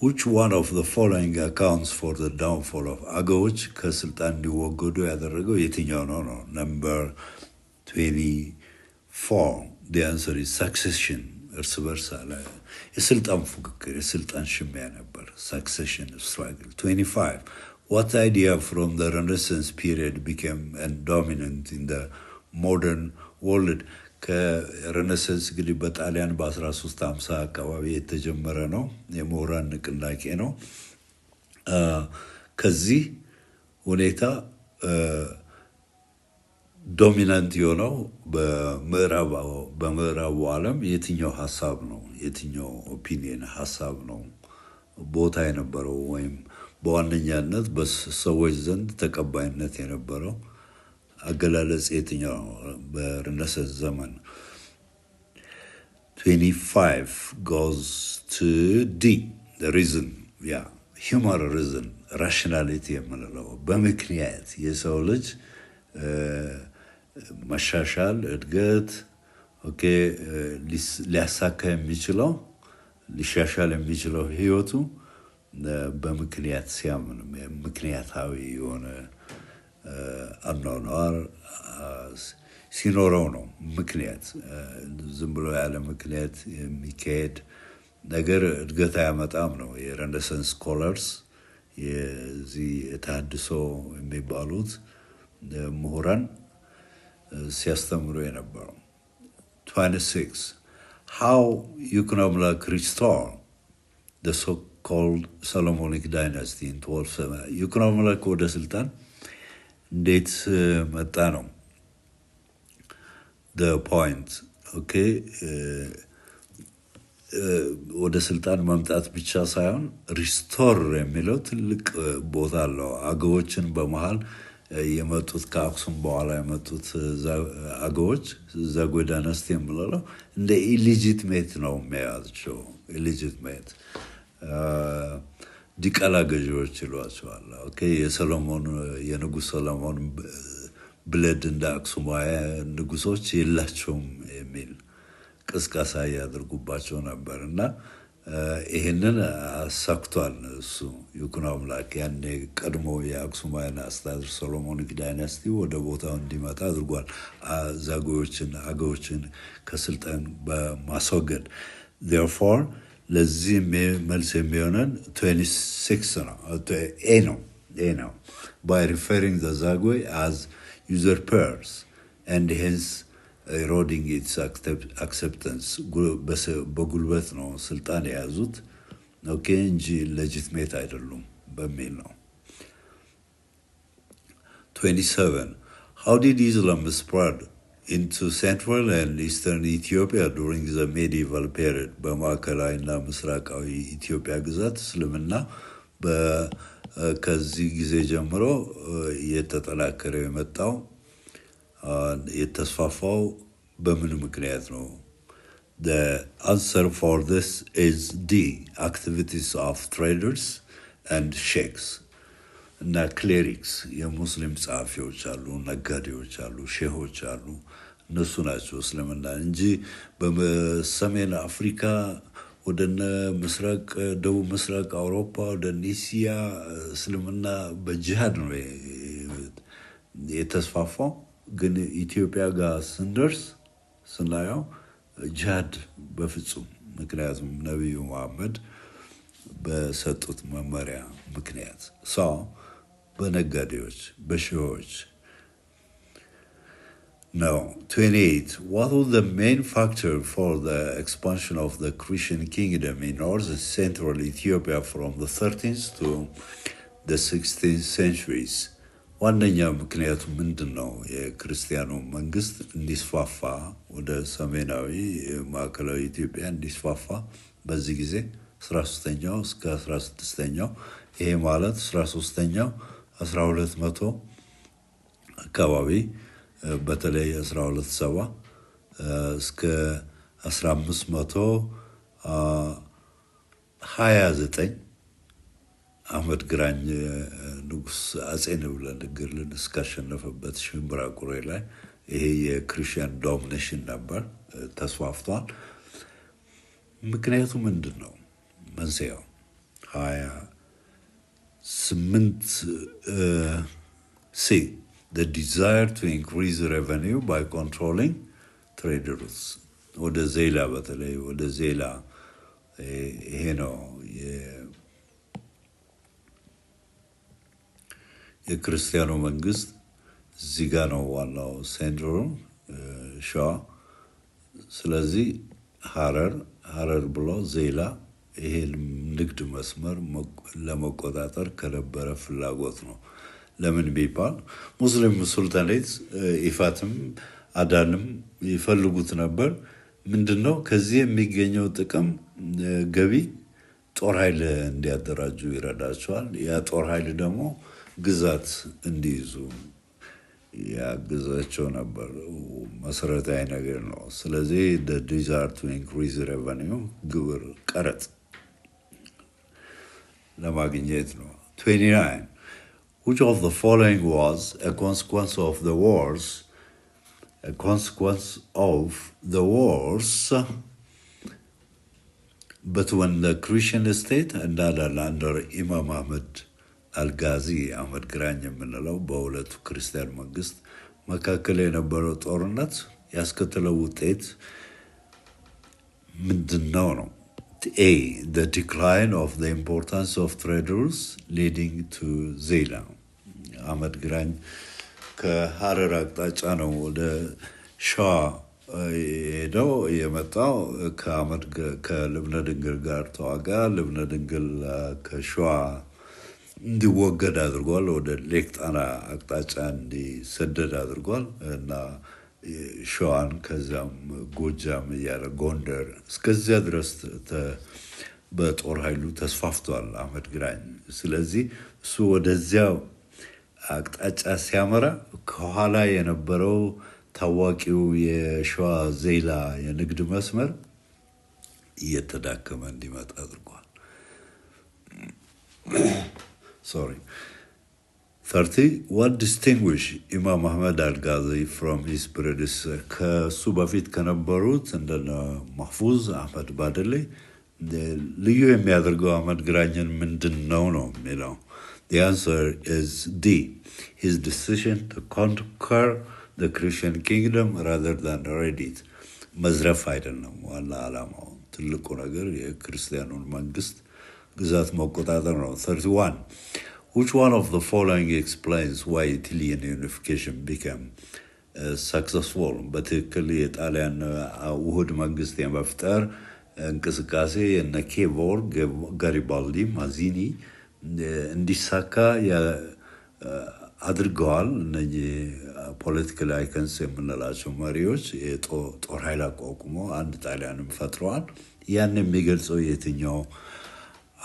Which one of the following accounts for the downfall of አገዎች ከስልጣን እንዲወገዱ ያደረገው የትኛው ነው? Number 24. The answer is succession. እርስ በርስ የስልጣን ፉክክር የስልጣን ሽሚያ ነበር። Succession struggle. 25. What idea from the Renaissance period became dominant in the modern world? ከሬኔሳንስ እንግዲህ በጣሊያን በ1350 አካባቢ የተጀመረ ነው። የምሁራን ንቅናቄ ነው። ከዚህ ሁኔታ ዶሚናንት የሆነው በምዕራቡ ዓለም የትኛው ሀሳብ ነው? የትኛው ኦፒኒየን ሀሳብ ነው ቦታ የነበረው ወይም በዋነኛነት በሰዎች ዘንድ ተቀባይነት የነበረው አገላለጽ የትኛው በሬኔሳንስ ዘመን? 25 goes to D. The reason, human reason, rationality የምንለው በምክንያት የሰው ልጅ መሻሻል እድገት ሊያሳካ የሚችለው ሊሻሻል የሚችለው ህይወቱ በምክንያት ሲያምን ምክንያታዊ የሆነ አኗኗር ሲኖረው ነው። ምክንያት ዝም ብሎ ያለ ምክንያት የሚካሄድ ነገር እድገት አያመጣም ነው የሬኔሳንስ ስኮላርስ የዚህ ተሐድሶ የሚባሉት ምሁራን ሲያስተምሩ የነበረው። 26 how you can restore the so-called Solomonic dynasty in 1270 you can ወደ ስልጣን እንዴት መጣ ነው the point okay ወደ ስልጣን መምጣት ብቻ ሳይሆን ሪስቶር የሚለው ትልቅ ቦታ አለው። አገዎችን በመሃል የመጡት ከአክሱም በኋላ የመጡት አገዎች ዛጉዌ ዳይናስቲ የሚለው እንደ ኢሊጂትሜት ነው የሚያያቸው። ኢሊጂትሜት ዲቃላ ገዢዎች ይሏቸዋል። ኦኬ የሰሎሞን የንጉሥ ሰሎሞን ብለድ እንደ አክሱማውያን ንጉሶች የላቸውም የሚል ቅስቀሳ ያደርጉባቸው ነበር እና ይሄንን አሳክቷል እሱ ይኩኖ አምላክ። ያኔ ቀድሞ የአክሱማውያን አስተዳደር ሶሎሞኒክ ዳይናስቲ ወደ ቦታው እንዲመጣ አድርጓል። ዛጉዌዎችን አገዎችን ከስልጣን በማስወገድ therefore ለዚህ መልስ የሚሆነን 26 ነው ነው by referring the Zagwe as usurpers and hence eroding its acceptance በጉልበት ነው ስልጣን የያዙት ኦኬ እንጂ legitimate አይደሉም በሚል ነው። 27 how did Islam spread into central and eastern Ethiopia during the medieval period? በማዕከላዊና ምስራቃዊ ኢትዮጵያ ግዛት እስልምና ከዚህ ጊዜ ጀምሮ የተጠናከረ የመጣው የተስፋፋው በምን ምክንያት ነው? The answer for this is the activities of traders and sheikhs እና clerics የሙስሊም ጻፊዎች አሉ፣ ነጋዴዎች አሉ፣ ሼሆች አሉ። እነሱ ናቸው እስልምና እንጂ በሰሜን አፍሪካ ወደነ ምስራቅ ደቡብ ምስራቅ አውሮፓ ወደ እስያ እስልምና በጂሃድ ነው የተስፋፋው። ግን ኢትዮጵያ ጋር ስናየው ጂሃድ በፍጹም ምክንያቱም ነብዩ መሐመድ በሰጡት መመሪያ ምክንያት ሰው በነጋዴዎች በሺዎች ነው። 28 what was the main factor for the expansion of the Christian kingdom in north and central Ethiopia from the 13th to the 16th centuries? ዋነኛው ምክንያቱ ምንድነው? የክርስቲያኑ መንግስት እንዲስፋፋ ወደ ሰሜናዊ ማዕከላዊ ኢትዮጵያ እንዲስፋፋ በዚህ ጊዜ 13ኛው እስከ 16ኛው ይሄ ማለት 13ኛው 1200 አካባቢ በተለይ 1270 እስከ 1529 አህመድ ግራኝ ንጉስ አጼ ነብለን ግርልን እስካሸነፈበት ሽምብራ ቁሬ ላይ ይሄ የክርስቲያን ዶሚኔሽን ነበር ተስፋፍቷል። ምክንያቱ ምንድነው? መንስኤው 28 see the desire to increase revenue by controlling trade routes ወደ ዜላ በተለይ ወደ ዜላ ይሄ ነው የክርስቲያኑ መንግስት እዚህ ጋር ነው ዋናው ሴንትሩ ሸዋ። ስለዚህ ሐረር ብሎ ዜላ ይሄን ንግድ መስመር ለመቆጣጠር ከነበረ ፍላጎት ነው። ለምን ቢባል ሙስሊም ሱልጣኔት ኢፋትም አዳንም ይፈልጉት ነበር። ምንድነው ከዚህ የሚገኘው ጥቅም ገቢ ጦር ኃይል እንዲያደራጁ ይረዳቸዋል። ያ ጦር ኃይል ደግሞ ግዛት እንዲይዙ ያግዛቸው ነበር። መሰረታዊ ነገር ነው። ስለዚህ the desire to increase revenue ግብር ቀረጥ ለማግኘት ነው። 29 which of the following was a consequence of the wars But when the Christian state እንዳለ under Imam Al-Ghazi አህመድ ግራኝ የምንለው በሁለቱ ክርስቲያን መንግስት መካከል የነበረው ጦርነት ያስከተለው ውጤት ምንድነው ነው? A. The decline of the importance of trade routes leading to Zeila. አህመድ ግራኝ ከሐረር አቅጣጫ ነው ወደ ሸዋ ሄደው የመጣው ከልብነ ድንግል ጋር ተዋጋ። ልብነ ድንግል ከሸዋ እንዲወገድ አድርጓል። ወደ ሌክ ጣና አቅጣጫ እንዲሰደድ አድርጓል እና ሸዋን ከዛም ጎጃም እያለ ጎንደር እስከዚያ ድረስ በጦር ኃይሉ ተስፋፍቷል አህመድ ግራኝ። ስለዚህ እሱ ወደዚያው አቅጣጫ ሲያመራ ከኋላ የነበረው ታዋቂው የሸዋ ዜላ የንግድ መስመር እየተዳከመ እንዲመጣ አድርጓል። 30. What distinguished Imam Ahmad Al-Ghazi from his predecessor? ከሱ በፊት ከነበሩት እንደነ ማህፉዝ አህመድ ባደሌ ልዩ የሚያደርገው አህመድ ግራኝን ምንድነው ነው የሚለው? The answer is D. His decision to conquer the Christian kingdom rather than raid it. መዝረፍ አይደለም ዋና ዓላማው። ትልቁ ነገር የክርስቲያኑን መንግስት ግዛት መቆጣጠር ነው። 31. Which one of the following explains why Italian unification became successful? በትክክል የጣሊያን ውህድ መንግስት የመፍጠር እንቅስቃሴ የነ ኬቮር፣ ጋሪባልዲ፣ ማዚኒ እንዲሳካ አድርገዋል። እነዚህ ፖለቲካል አይከንስ የምንላቸው መሪዎች የጦር ኃይል አቋቁሞ አንድ ጣሊያንም ፈጥረዋል። ያን የሚገልጸው የትኛው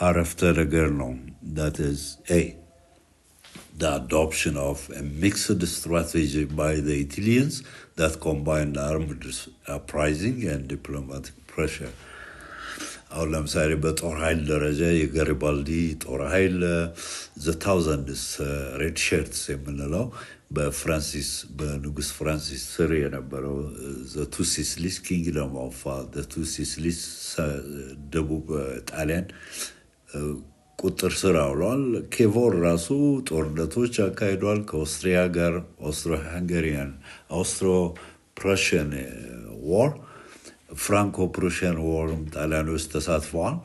አረፍተ ነገር ነው? That is A. The adoption of a mixed strategy by the Italians that combined armed uprising and diplomatic pressure. አሁን ለምሳሌ በጦር ኃይል ደረጃ የጋሪባልዲ ጦር ኃይል the thousands red shirts የምንለው በንጉስ ፍራንሲስ ስር የነበረው the two Sicilies kingdom of the two Sicilies ደቡብ ጣሊያን ቁጥር ስር አውሏል። ኬቮር ራሱ ጦርነቶች አካሂዷል ከኦስትሪያ ጋር አውስትሮ-ፕረሽን ዋር ፍራንኮ ፕሩሽን ዋርም ጣሊያኖች ተሳትፈዋል።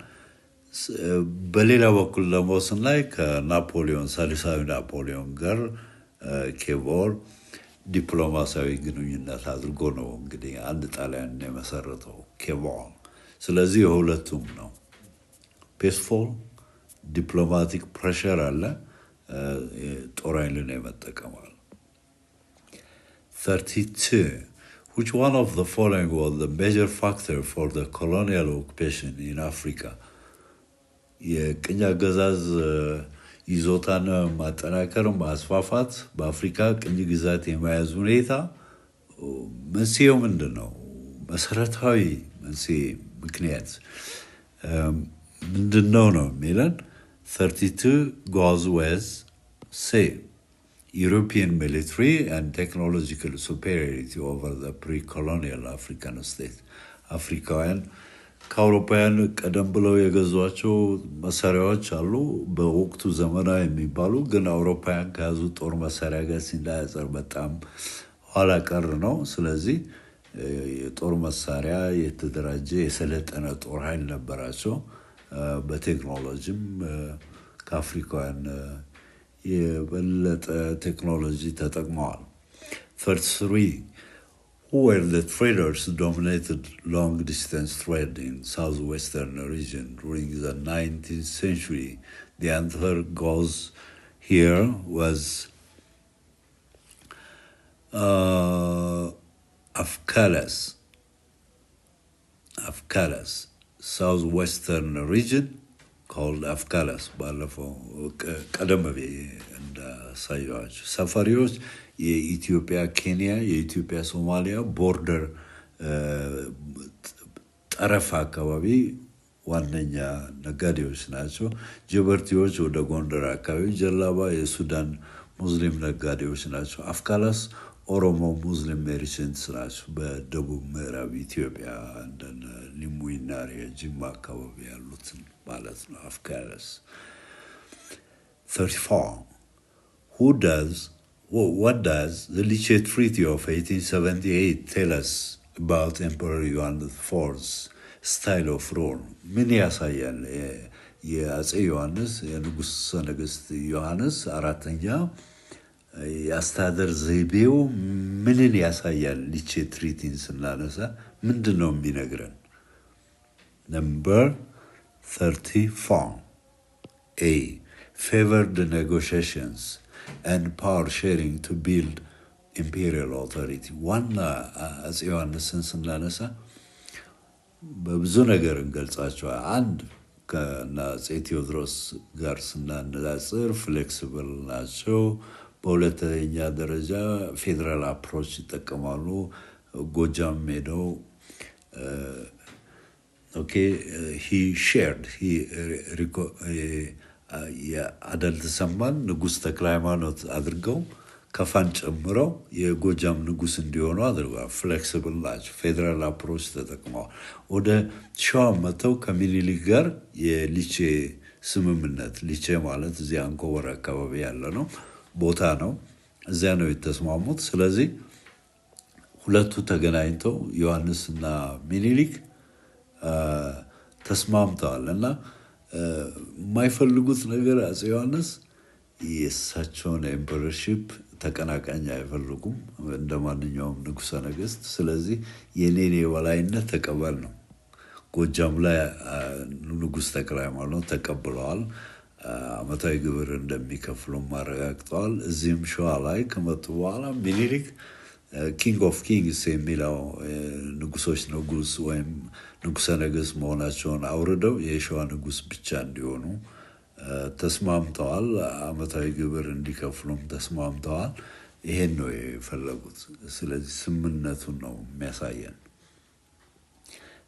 በሌላ በኩል ደግሞ ስናይ ከናፖሊዮን ሳልሳዊ ናፖሊዮን ጋር ኬቮር ዲፕሎማሲያዊ ግንኙነት አድርጎ ነው እንግዲህ አንድ ጣሊያን የመሰረተው ኬቮር። ስለዚህ የሁለቱም ነው። ፔስፎል ዲፕሎማቲክ ፕሬሸር አለ ጦር ኃይልን የመጠቀማል። 32. Which one of the following was the major factor for the colonial occupation in Africa? የቅኝ አገዛዝ ይዞታን ማጠናከር ማስፋፋት በአፍሪካ ቅኝ ግዛት የመያዝ ሁኔታ መንስኤው ምንድነው? መሰረታዊ መንስኤ ምክንያት ምንድነው ነው የሚለን? 32 goes with say European military and technological superiority over the pre-colonial African state. አፍሪካውያን ከአውሮፓውያን ቀደም ብለው የገዟቸው መሳሪያዎች አሉ በወቅቱ ዘመናዊ የሚባሉ ግን አውሮፓውያን ከያዙ ጦር መሳሪያ ጋር ሲነጻጸር በጣም ኋላ ቀር ነው። ስለዚህ የጦር መሳሪያ የተደራጀ የሰለጠነ ጦር ኃይል ነበራቸው። በቴክኖሎጂም ከአፍሪካውያን የበለጠ ቴክኖሎጂ ተጠቅመዋል። 33. Who were the traders who dominated long-distance trade in southwestern region during the 19th century? The answer goes here was Afkalas. Southwestern region called Afkalas. ባለፈው ቀደም ብዬ እንዳሳየኋችሁ ሰፋሪዎች የኢትዮጵያ ኬንያ የኢትዮጵያ ሶማሊያ ቦርደር ጠረፍ አካባቢ ዋነኛ ነጋዴዎች ናቸው። ጀበርቲዎች ወደ ጎንደር አካባቢ ጀላባ የሱዳን ሙስሊም ነጋዴዎች ናቸው። አፍካላስ ኦሮሞ ሙስሊም ሜርቸንትስ ናቸው በደቡብ ምዕራብ ኢትዮጵያ እንደ ሊሙይና ጅማ አካባቢ ያሉትን ማለት ነው አፍጋረስ 34 what does the Licce Treaty of 1878 tell us about Emperor Yuan IV's style of rule? ምን ያሳያል የአፄ ዮሐንስ የንጉሥ ነገሥት ዮሐንስ አራተኛ የአስተዳደር ዘይቤው ምንን ያሳያል? ሊቼ ትሪቲን ስናነሳ ምንድነው የሚነግረን? Number 34 A. Favored negotiations and power sharing to build imperial authority. ዋና አፄ ዮሐንስን ስናነሳ በብዙ ነገር እንገልጻቸዋል። አንድ ከአፄ ቴዎድሮስ ጋር ስናነጻጽር ፍሌክሲብል ናቸው። በሁለተኛ ደረጃ ፌደራል አፕሮች ይጠቀማሉ። ጎጃም ሄደው የአደል ተሰማን ንጉሥ ተክለ ሃይማኖት አድርገው ከፋን ጨምረው የጎጃም ንጉሥ እንዲሆኑ አድርገዋል። ፍሌክሲብል ናቸው። ፌደራል አፕሮች ተጠቅመዋል። ወደ ሸዋ መጥተው ከሚኒሊክ ጋር የሊቼ ስምምነት ሊቼ ማለት እዚያ አንኮበር አካባቢ ያለ ነው ቦታ ነው። እዚያ ነው የተስማሙት። ስለዚህ ሁለቱ ተገናኝተው ዮሐንስና ሚኒሊክ ተስማምተዋልና የማይፈልጉት ነገር አፄ ዮሐንስ የእሳቸውን ኤምፐረርሺፕ ተቀናቃኝ አይፈልጉም እንደማንኛውም ንጉሠ ነገሥት። ስለዚህ የኔን የበላይነት ተቀበል ነው። ጎጃም ላይ ንጉሥ ተክለ ሃይማኖት ተቀብለዋል። ዓመታዊ ግብር እንደሚከፍሉ ማረጋግጠዋል። እዚህም ሸዋ ላይ ከመጡ በኋላ ሚኒሊክ ኪንግ ኦፍ ኪንግስ የሚለው ንጉሶች ንጉስ ወይም ንጉሠ ነገሥት መሆናቸውን አውርደው የሸዋ ንጉስ ብቻ እንዲሆኑ ተስማምተዋል። ዓመታዊ ግብር እንዲከፍሉም ተስማምተዋል። ይሄን ነው የፈለጉት። ስለዚህ ስምምነቱን ነው የሚያሳየን።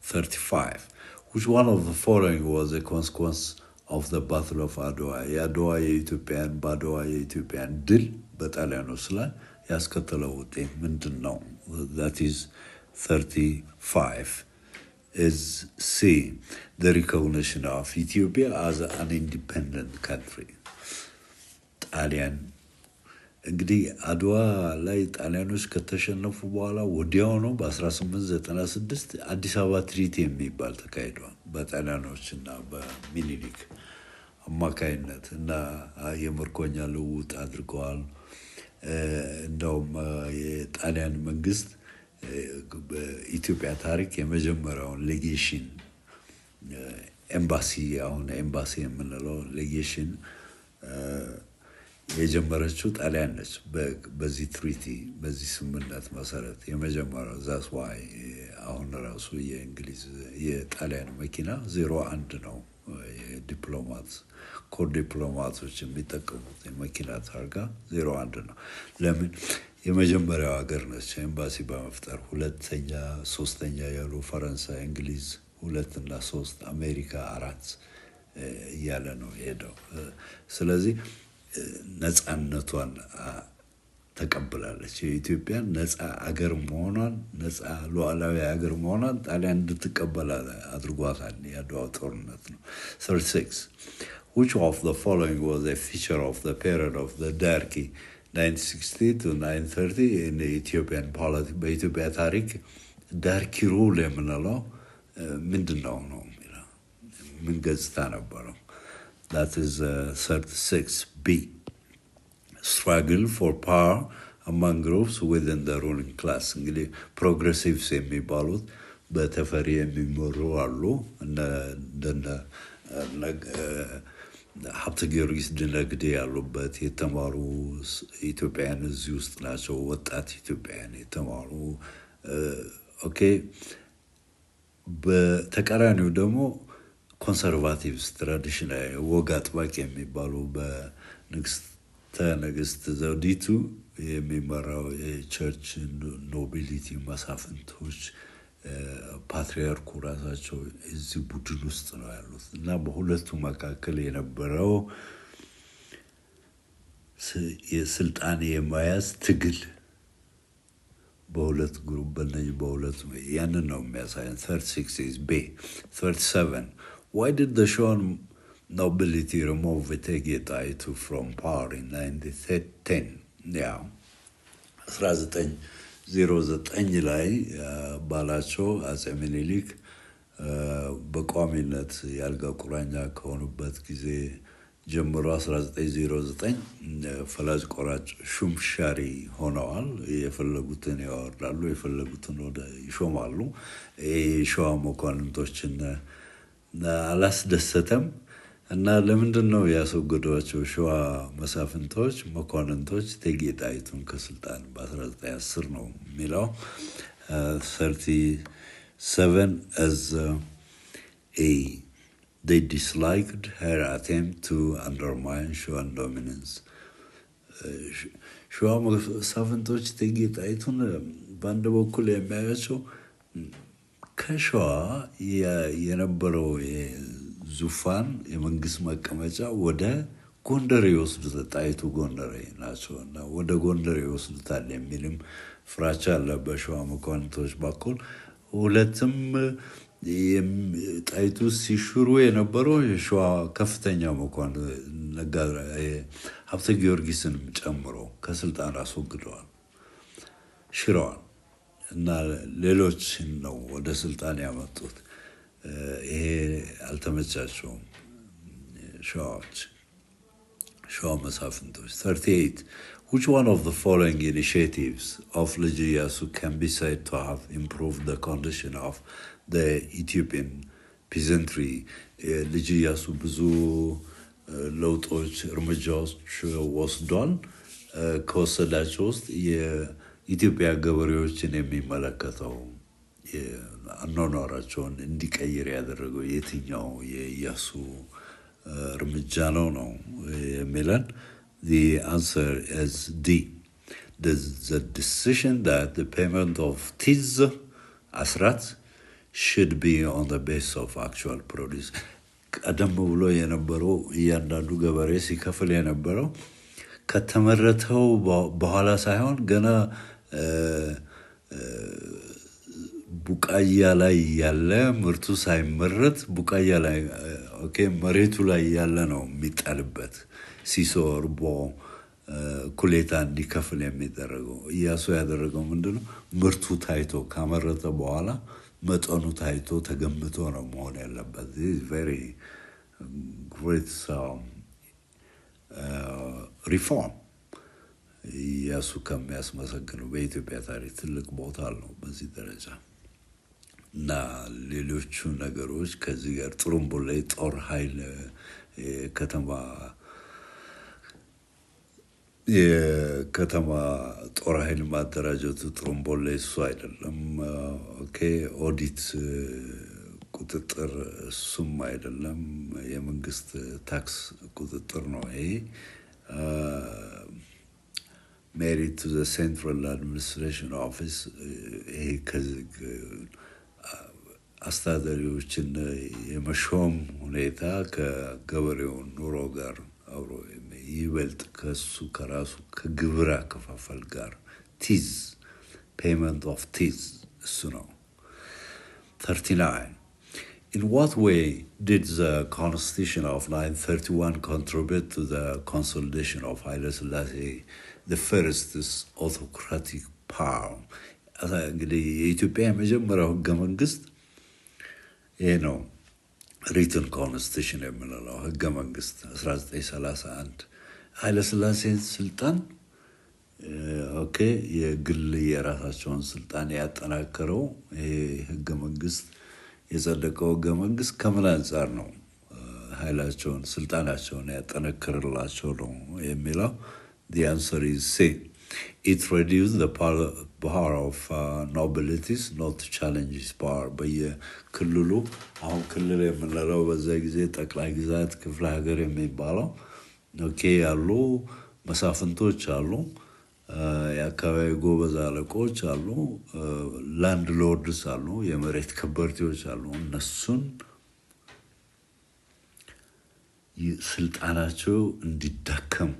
35 Which one of the following was a consequence of the Battle of Adwa? የአድዋ የኢትዮጵያን በአድዋ የኢትዮጵያን ድል በጣሊያኖች ላይ ያስከተለው ውጤት ምንድን ነው? That is 35 is C. The recognition of Ethiopia as an independent country. ጣሊያን እንግዲህ አድዋ ላይ ጣሊያኖች ከተሸነፉ በኋላ ወዲያው ነው በ1896 አዲስ አበባ ትሪቲ የሚባል ተካሂዷል በጣሊያኖችና በሚኒሊክ አማካይነት እና የምርኮኛ ልውውጥ አድርገዋል። እንደውም የጣሊያን መንግስት በኢትዮጵያ ታሪክ የመጀመሪያውን ሌጌሽን ኤምባሲ አሁን ኤምባሲ የምንለው ሌጌሽን የጀመረችው ጣሊያን ነች። በዚህ ትሪቲ በዚህ ስምምነት መሰረት የመጀመሪያው ዛስ ዋይ አሁን ራሱ የእንግሊዝ የጣሊያን መኪና 01 ነው። የዲፕሎማት ኮር ዲፕሎማቶች የሚጠቀሙት የመኪና ታርጋ 01 ነው። ለምን? የመጀመሪያው ሀገር ነች ኤምባሲ በመፍጠር። ሁለተኛ ሶስተኛ ያሉ ፈረንሳይ፣ እንግሊዝ 2 እና 3፣ አሜሪካ 4 እያለ ነው ሄደው። ስለዚህ ነፃነቷን ተቀብላለች። የኢትዮጵያ ነፃ አገር መሆኗን ነፃ ሉዓላዊ አገር መሆኗን ጣሊያን እንድትቀበል አድርጓታል። የአድዋው ጦርነት ነው። 36 Which of the following was a feature of the period of the Darky 960 to 930 in the Ethiopian politics? በኢትዮጵያ ታሪክ ዳርኪ ሩል የምንለው ምንድነው ነው የሚለው ምን ገጽታ ነበረው? That is 36B. Struggle for power among groups within the ruling class. እንግዲህ ፕሮግሬሲቭስ የሚባሉት በተፈሪ የሚመሩ አሉ። እንደ ሀብተ ጊዮርጊስ ድነግዴ ያሉበት የተማሩ ኢትዮጵያውያን እዚህ ውስጥ ናቸው። ወጣት ኢትዮጵያውያን የተማሩ በተቃራኒው ደግሞ ኮንሰርቫቲቭስ ትራዲሽናል ወግ አጥባቂ የሚባሉ በንግሥተ ነገሥት ዘውዲቱ የሚመራው የቸርች ኖቢሊቲ መሳፍንቶች ፓትሪያርኩ ራሳቸው እዚህ ቡድን ውስጥ ነው ያሉት እና በሁለቱ መካከል የነበረው የስልጣን የመያዝ ትግል በሁለት ግሩፕ በእነዚህ በሁለት ያንን ነው የሚያሳየን። 36 is B. 37 why did the Shoan nobility remove Etegie Taitu from power in 1910? Yeah. 1909 ላይ ባላቸው አጼ ምኒልክ በቋሚነት ያልጋ ቁራኛ ከሆኑበት ጊዜ ጀምሮ 1909 ፈላጭ ቆራጭ ሹምሻሪ ሆነዋል። የፈለጉትን ያወርዳሉ፣ የፈለጉትን ወደ ይሾማሉ። የሸዋ መኳንንቶችን አላስደሰተም እና ለምንድነው ያስወገዷቸው? ሸዋ መሳፍንቶች መኳንንቶች እቴጌ ጣይቱን ከስልጣን በ1910 ነው የሚለው። 37 as they disliked her attempt to undermine Shoan dominance. ሸዋ መሳፍንቶች እቴጌ ጣይቱን በአንድ በኩል የሚያያቸው ከሸዋ የነበረው ዙፋን የመንግስት መቀመጫ ወደ ጎንደር ይወስዱታል። ጣይቱ ጎንደሬ ናቸውና ወደ ጎንደር ይወስዱታል የሚልም ፍራቻ አለ በሸዋ መኳንንቶች በኩል። ሁለትም ጣይቱ ሲሽሩ የነበረው የሸዋ ከፍተኛ መኳንንት ሀብተ ጊዮርጊስንም ጨምሮ ከስልጣን አስወግደዋል፣ ሽረዋል እና ሌሎችን ነው ወደ ስልጣን ያመጡት። ይሄ አልተመቻቸውም ሸዋዎች ሸዋ መሳፍንቶች። 38 which one of the following initiatives of Liji Iyasu can be said to have improved the condition of the Ethiopian peasantry? Liji Iyasu ብዙ ለውጦች እርምጃዎች ወስዷል። ከወሰዳቸው ውስጥ የኢትዮጵያ ገበሬዎችን የሚመለከተው አኗኗራቸውን እንዲቀይር ያደረገው የትኛው የኢያሱ እርምጃ ነው የሚለን? The answer is D. The decision that the payment of tiz asrat should be on the basis of actual produce. ቀደም ብሎ የነበረው እያንዳንዱ ገበሬ ሲከፍል የነበረው ከተመረተው በኋላ ሳይሆን ገና ቡቃያ ላይ ያለ ምርቱ ሳይመረት ቡቃያ ላይ መሬቱ ላይ ያለ ነው የሚጣልበት። ሲሶ እርቦ ኩሌታ እንዲከፍል የሚደረገው ኢያሱ ያደረገው ምንድነው? ምርቱ ታይቶ ካመረተ በኋላ መጠኑ ታይቶ ተገምቶ ነው መሆን ያለበት። this is very great reform. ኢያሱ ከሚያስመሰግነው በኢትዮጵያ ታሪክ ትልቅ ቦታ አለው በዚህ ደረጃ። እና ሌሎቹ ነገሮች ከዚህ ጋር ጥሩምቦ ላይ ጦር ኃይል የከተማ ጦር ኃይል ማደራጀቱ ጥሩምቦ ላይ እሱ አይደለም። ኦዲት ቁጥጥር እሱም አይደለም። የመንግስት ታክስ ቁጥጥር ነው ይሄ። married to the Central Administration Office. አስተዳዳሪዎችን የመሾም ሁኔታ ከገበሬው ኑሮ ጋር አብሮ ይበልጥ ከሱ ከራሱ ከግብር አከፋፈል ጋር ቲዝ payment of tiz እሱ ነው። 39 In what way did the Constitution of 931 contribute to the consolidation of Haile Selassie the first's autocratic power? እንግዲህ የኢትዮጵያ የመጀመሪያው ህገ መንግስት ይሄ ነው። ሪትን ኮንስቲቱሽን የምንለው ህገ መንግስት 1931 ኃይለ ሥላሴን ስልጣን የግል የራሳቸውን ስልጣን ያጠናከረው ይሄ ህገ መንግስት የጸደቀው ህገ መንግስት ከምን አንፃር ነው ኃይላቸውን ስልጣናቸውን ያጠናከረላቸው ነው የሚለው? The answer is C. It reduced the power of nobilities not to challenge his power. በየክልሉ አሁን ክልል የምንለው በዛ ጊዜ ጠቅላይ ግዛት ክፍለ ሀገር የሚባለው ያሉ መሳፍንቶች አሉ፣ የአካባቢ ጎበዝ አለቆች አሉ፣ ላንድ ሎርድስ አሉ፣ የመሬት ከበርቴዎች አሉ። እነሱን ስልጣናቸው እንዲዳከም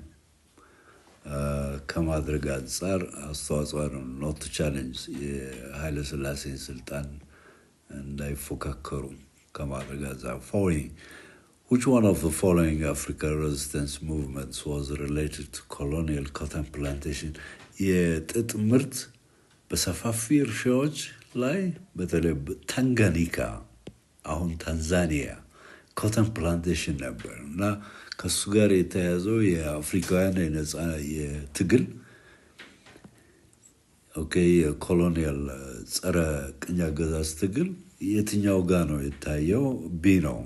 ከማድረግ አንፃር አስተዋጽኦ ነው not to challenge የኃይለ ሥላሴን ስልጣን እንዳይፎካከሩ ከማድረግ አንፃር following which one of the following African resistance movements was related to colonial cotton plantation የጥጥ ምርት በሰፋፊ እርሻዎች ላይ በተለይ ታንጋኒካ አሁን ታንዛኒያ cotton plantation ነበር እና ከሱ ጋር የተያዘው የአፍሪካውያን የነጻ የትግል ኦኬ የኮሎኒያል ጸረ ቅኝ አገዛዝ ትግል የትኛው ጋር ነው የታየው ቢ ነው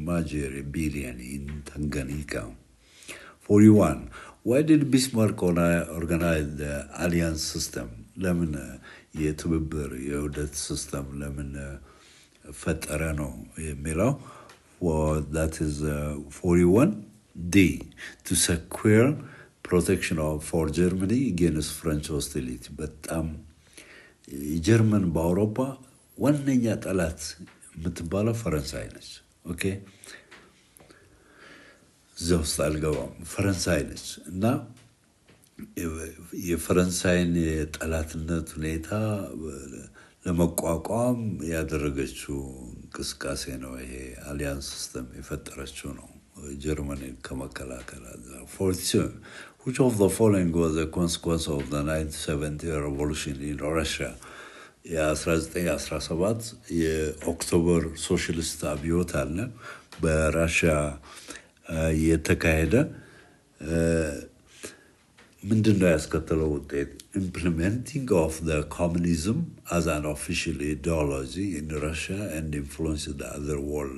ማጅር ቢሊየን in Tanganyika 41 why did Bismarck organize the alliance system ለምን የትብብር የውህደት ሲስተም ለምን ፈጠረ ነው የሚለው that is 41 D to secure protection for Germany against French hostility በጣም ጀርመን በአውሮፓ ዋነኛ ጠላት የምትባለው ፈረንሳይ ነች ኦኬ ዘውስ አልገባም ፈረንሳይ ነች እና የፈረንሳይን የጠላትነት ሁኔታ ለመቋቋም ያደረገችው እንቅስቃሴ ነው ይሄ አሊያንስ ሲስተም የፈጠረችው ነው ጀርመንን ከመከላከል አንፃር 42 which of the following was a consequence of the 1970 revolution in Russia የ1917 የኦክቶበር ሶሻሊስት አብዮት አለ በራሽያ የተካሄደ ምንድነው ያስከተለው ውጤት implementing of the communism as an official ideology in Russia and influenced the other world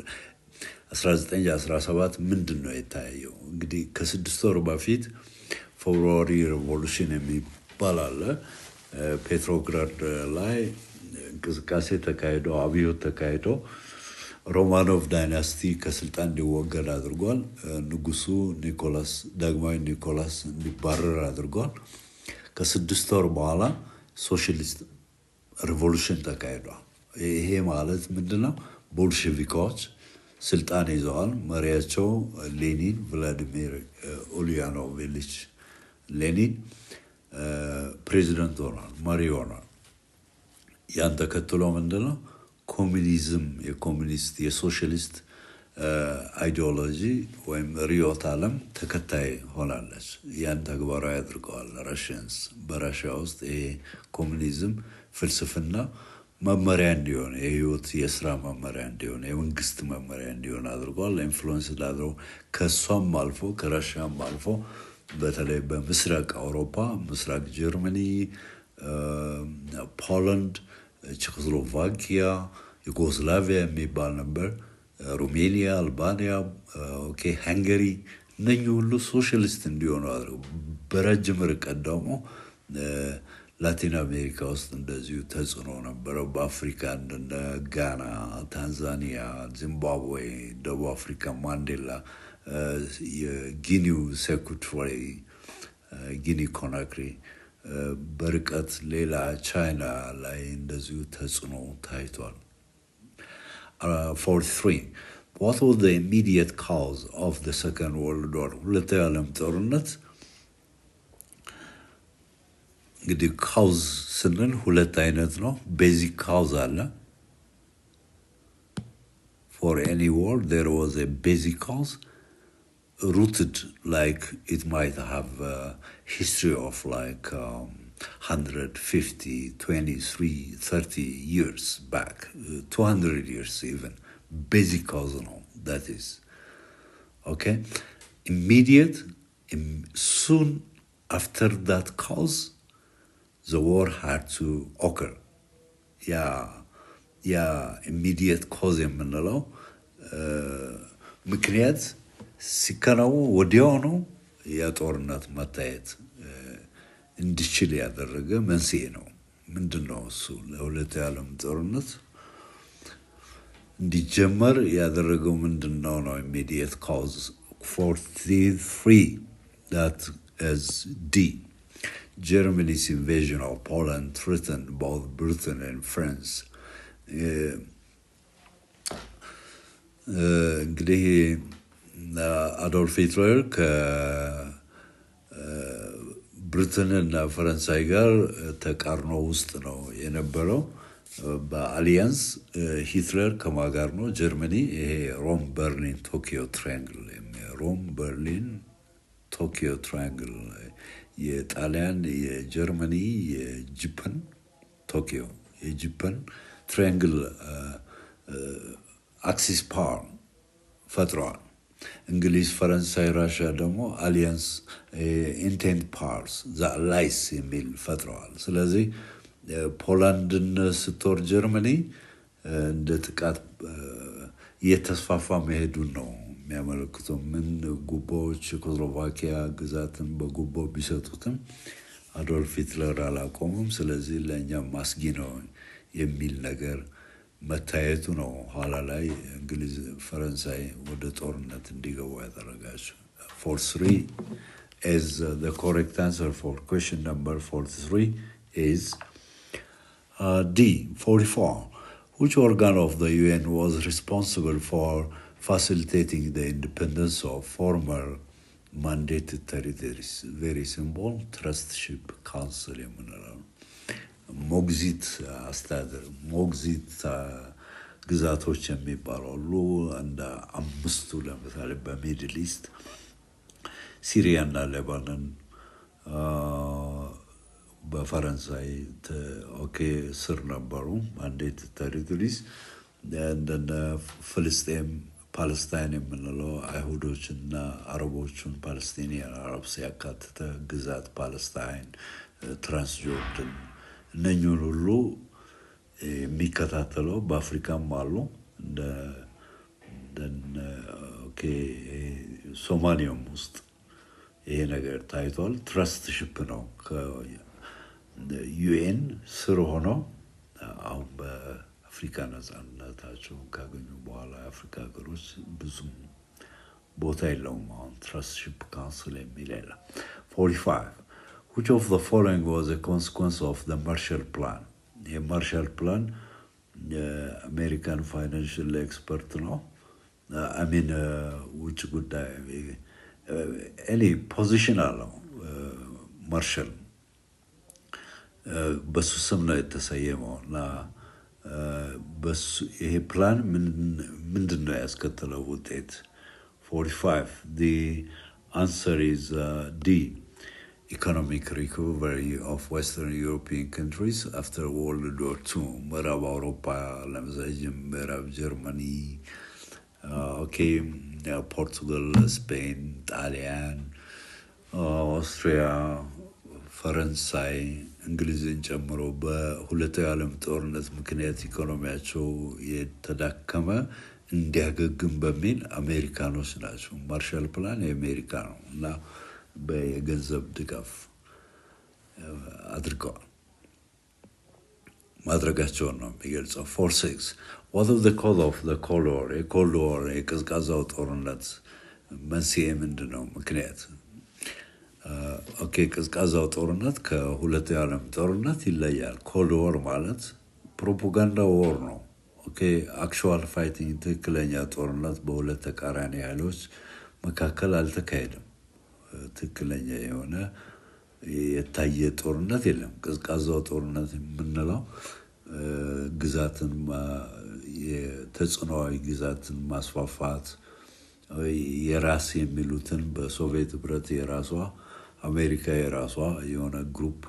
1917 ምንድነው የታየው እንግዲህ ከ6 ወር በፊት ፌብሩዋሪ ሪቮሉሽን የሚባል አለ ፔትሮግራድ ላይ እንቅስቃሴ ተካሂዶ አብዮት ተካሂዶ ሮማኖቭ ዳይናስቲ ከስልጣን እንዲወገድ አድርጓል ንጉሱ ኒኮላስ ዳግማዊ ኒኮላስ እንዲባረር አድርጓል ከ6 ወር በኋላ ሶሻሊስት ሪቮሉሽን ተካሂዷል ይሄ ማለት ምንድነው ቦልሼቪኮች ስልጣን ይዘዋል መሪያቸው ሌኒን ቭላዲሚር ኡሊያኖቪች ሌኒን ፕሬዚደንት ሆኗል መሪ ሆኗል ያን ተከትሎ ምንድነው ኮሙኒዝም የኮሙኒስት የሶሻሊስት አይዲዮሎጂ ወይም ሪዮት ዓለም ተከታይ ሆናለች ያን ተግባራዊ አድርገዋል ራሽያንስ በራሽያ ውስጥ ኮሙኒዝም ፍልስፍና መመሪያ እንዲሆን የህይወት የሥራ መመሪያ እንዲሆን የመንግስት መመሪያ እንዲሆን አድርገዋል ኢንፍሉዌንስ ላድርገው ከሷም አልፎ ከራሽያም አልፎ በተለይ በምስራቅ አውሮፓ ምስራቅ ጀርመኒ ፖላንድ ቼኮስሎቫኪያ ዩጎስላቪያ የሚባል ነበር ሩሜኒያ አልባኒያ ኦኬ ሃንጋሪ እነኚህ ሁሉ ሶሻሊስት እንዲሆኑ አድርገው በረጅም ርቀት ደግሞ ላቲን አሜሪካ ውስጥ እንደዚሁ ተጽዕኖ ነበረው በአፍሪካ እንደ ጋና ታንዛኒያ ዚምባብዌ ደቡብ አፍሪካ ማንዴላ የጊኒው ሴኩትሪ ጊኒ ኮናክሪ በርቀት ሌላ ቻይና ላይ እንደዚሁ ተጽዕኖ ታይቷል 43 What was the immediate cause of the Second World War? ሁለተኛው ዓለም ጦርነት እንግዲህ cause ስንል ሁለት አይነት ነው basic cause አለ For any war there was a basic cause rooted like it might have a history of like 150, 23, 30 years back, 200 years even. Basic cause, no, that is. Okay? Immediate, soon after that cause, the war had to occur. Immediate cause የምንለው ምክንያት ሲከናው ወዲያው ነው የጦርነት መታየት እንዲችል ያደረገ መንስኤ ነው ምንድነው እሱ ለሁለተኛው ዓለም ጦርነት እንዲጀመር ያደረገው ምንድነው ነው immediate cause 43 that is D Germany's invasion of Poland threatened both Britain and France እንግዲህ አዶልፍ ሂትለር ብሪተንና ፈረንሳይ ጋር ተቃርኖ ውስጥ ነው የነበረው። በአሊያንስ ሂትለር ከማን ጋር ነው? ጀርመኒ። ይሄ ሮም በርሊን ቶኪዮ ትራያንግል ሮም በርሊን ቶኪዮ ትራያንግል የጣሊያን የጀርመኒ የጃፓን ቶኪዮ የጃፓን ትራያንግል አክሲስ ፓወር ፈጥረዋል። እንግሊዝ፣ ፈረንሳይ፣ ራሽያ ደግሞ አሊያንስ ኢንቴንት ፓወርስ ላይስ የሚል ፈጥረዋል። ስለዚህ ፖላንድን ስትወር ጀርመኒ እንደ ጥቃት እየተስፋፋ መሄዱን ነው የሚያመለክተው። ምን ጉቦዎች ቼኮስሎቫኪያ ግዛትን በጉቦ ቢሰጡትም አዶልፍ ሂትለር አላቆሙም። ስለዚህ ለእኛም ማስጊ ነው የሚል ነገር መታየቱ ነው ኋላ ላይ እንግሊዝ ፈረንሳይ ወደ ጦርነት እንዲገቡ ያደረጋቸው። 43 is the correct answer for question number 43 is D. 44. Which organ of the UN was responsible for facilitating the independence of former mandated territories? Very simple. Trustship Council የምንለው ሞግዚት አስተዳደር ሞግዚት ግዛቶች የሚባሉ አሉ። እንደ አምስቱ ለምሳሌ በሚድል ኢስት ሲሪያና ሌባኖን በፈረንሳይ ስር ነበሩ ማንዴት ቴሪቶሪስ። እንደነ ፍልስጤም ፓለስታይን የምንለው አይሁዶችና አረቦቹን ፓለስቲኒያን አረብስ ያካተተ ግዛት ፓለስታይን፣ ትራንስጆርደን እነኚህን ሁሉ የሚከታተለው በአፍሪካም አሉ። እንደ ሶማሊያም ውስጥ ይሄ ነገር ታይቷል። ትረስትሽፕ ነው ከዩኤን ስር ሆነው አሁን በአፍሪካ ነጻነታቸውን ካገኙ በኋላ የአፍሪካ ሀገሮች ብዙም ቦታ የለውም። አሁን ትረስትሽፕ ካውንስል የሚል የለ። 45 Which of the following was a consequence of the Marshall Plan? የማርሻል ፕላን የአሜሪካን ፋይናንሽል ኤክስፐርት ነው። አሚን ውጭ ጉዳይ ኤኒ ፖዚሽን አለው ማርሻል በሱ ስም ነው የተሰየመው እና ይሄ ፕላን ምንድን ነው ያስከተለው ውጤት? 45 The answer is D. Economic recovery of Western European countries after World War II. ምዕራብ አውሮፓ ለምሳሌ ምዕራብ ጀርመኒ፣ ፖርቱጋል፣ ስፔን፣ ጣሊያን፣ ኦስትሪያ፣ ፈረንሳይ፣ እንግሊዝን ጨምሮ በሁለተኛው ዓለም ጦርነት ምክንያት ኢኮኖሚያቸው የተዳከመ እንዲያገግም በሚል አሜሪካኖች ናቸው። ማርሻል ፕላን የአሜሪካ ነው እና በገንዘብ ድጋፍ አድርገዋል ማድረጋቸውን ነው የሚገልጸው። 46 What is the cause of the Cold War? የኮልድ ዋር የቀዝቃዛው ጦርነት መንስኤ ምንድን ነው? ምክንያት ቀዝቃዛው ጦርነት ከሁለተኛው ዓለም ጦርነት ይለያል። ኮልድ ዋር ማለት ፕሮፓጋንዳ ዋር ነው። አክቹዋል ፋይቲንግ ትክክለኛ ጦርነት በሁለት ተቃራኒ ኃይሎች መካከል አልተካሄደም። ትክክለኛ የሆነ የታየ ጦርነት የለም። ቀዝቃዛው ጦርነት የምንለው ግዛትን የተጽዕኖዊ ግዛትን ማስፋፋት የራስ የሚሉትን በሶቪየት ህብረት የራሷ አሜሪካ የራሷ የሆነ ግሩፕ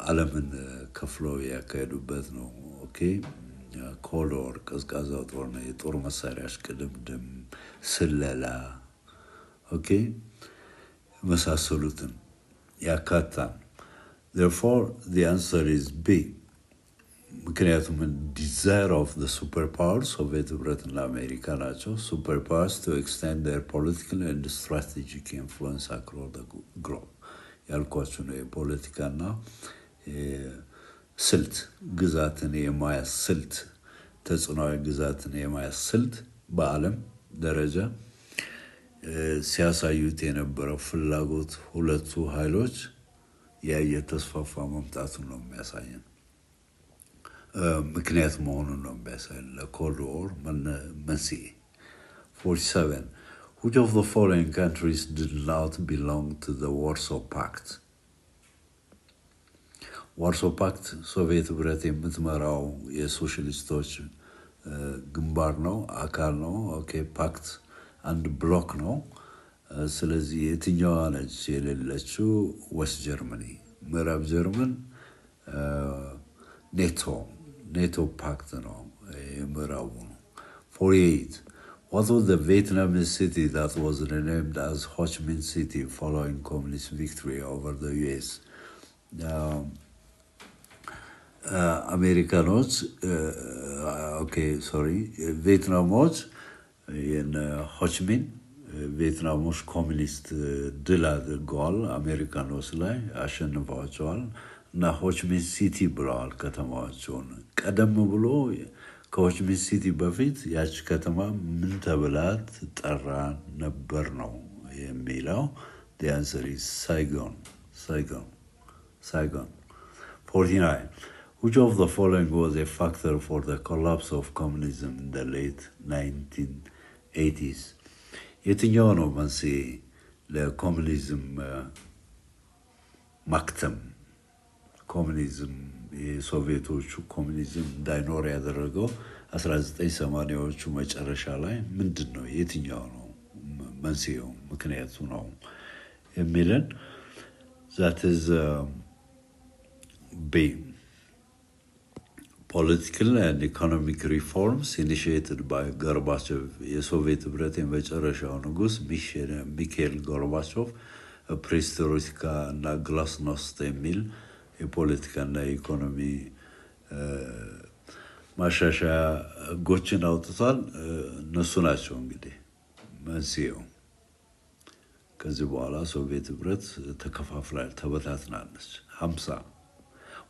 ዓለምን ከፍለው ያካሄዱበት ነው። ኮልድ ዋር ቀዝቃዛው ጦርነት የጦር መሳሪያ እሽቅድምድም፣ ስለላ መሳሰሉትን ያካታል። Therefore, the answer is B. ምክንያቱም desire of the superpowers ሶቪየት ህብረትና አሜሪካ ናቸው። superpowers to extend their political and strategic influence across the globe ያልኳችሁ ነው። የፖለቲካና ስልት ግዛትን የማያዝ ስልት ተጽዕኖዊ ግዛትን የማያዝ ስልት በዓለም ደረጃ ሲያሳዩት የነበረው ፍላጎት ሁለቱ ኃይሎች የተስፋፋ መምጣቱን ነው የሚያሳየን። ምክንያት መሆኑን ነው የሚያሳየን ለኮልድ ዋር መንስኤ። 47 Which of the following countries did not belong to the Warsaw Pact? Warsaw Pact ሶቪየት ህብረት የምትመራው የሶሻሊስቶች ግንባር ነው አካል ነው ኦኬ ፓክት አንድ ብሎክ ነው ስለዚህ የትኛዋ ነች የሌለችው ዌስት ጀርመኒ ምዕራብ ጀርመን ኔቶ ፓክት ነው የምዕራቡ ነው 48 What was the Vietnamese city that was renamed as Ho Chi Minh City following communist victory over the US? Americanos, ቪየትናሞች ሆ ቺ ሚን ቪየትናሞች ኮሚኒስት ድል አድርገዋል አሜሪካኖች ላይ አሸንፈዋቸዋል እና ሆ ቺ ሚን ሲቲ ብለዋል ከተማዋቸውን ቀደም ብሎ ከሆ ቺ ሚን ሲቲ በፊት ያች ከተማ ምን ተብላ ትጠራ ነበር ነው የሚለው the answer is Saigon 49 Which of the following was a factor for the collapse of communism in the late 1980s? የትኛው ነው መንስኤ ለኮሙኒዝም ማክተም ኮሙኒዝም የሶቪየቶቹ ኮሙኒዝም እንዳይኖር ያደረገው 1980ዎቹ መጨረሻ ላይ ምንድነው የትኛው ነው መንስኤው ምክንያቱ ነው የሚለን that is B Political and economic reforms initiated by Gorbachev, የሶቪየት ህብረት የመጨረሻው ንጉስ ሚካኤል ጎርባቾቭ ፕሬስቶሪካ እና ግላስኖስት የሚል የፖለቲካና የኢኮኖሚ ማሻሻያ ህጎችን አውጥቷል እነሱ ናቸው እንግዲህ መንስኤው ከዚህ በኋላ ሶቪየት ህብረት ተበታትናለች 50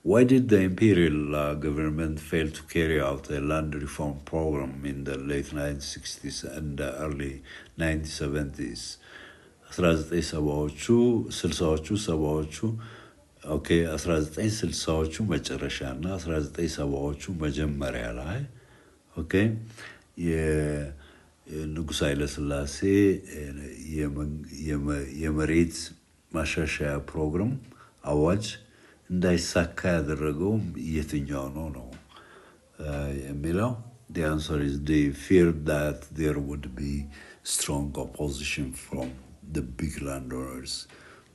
Why did the imperial government fail to carry out a land reform program in the late 1960s and the early 1970s? 1970ዎቹ 60ዎቹ 70ዎቹ ኦኬ 1960ዎቹ መጨረሻና 1970ዎቹ መጀመሪያ ላይ ኦኬ የንጉስ ኃይለ ሥላሴ የመሬት ማሻሻያ ፕሮግራም አዋጅ እንዳይሳካ ያደረገው የትኛው ነው የሚለው The answer is they feared that there would be strong opposition from the big landowners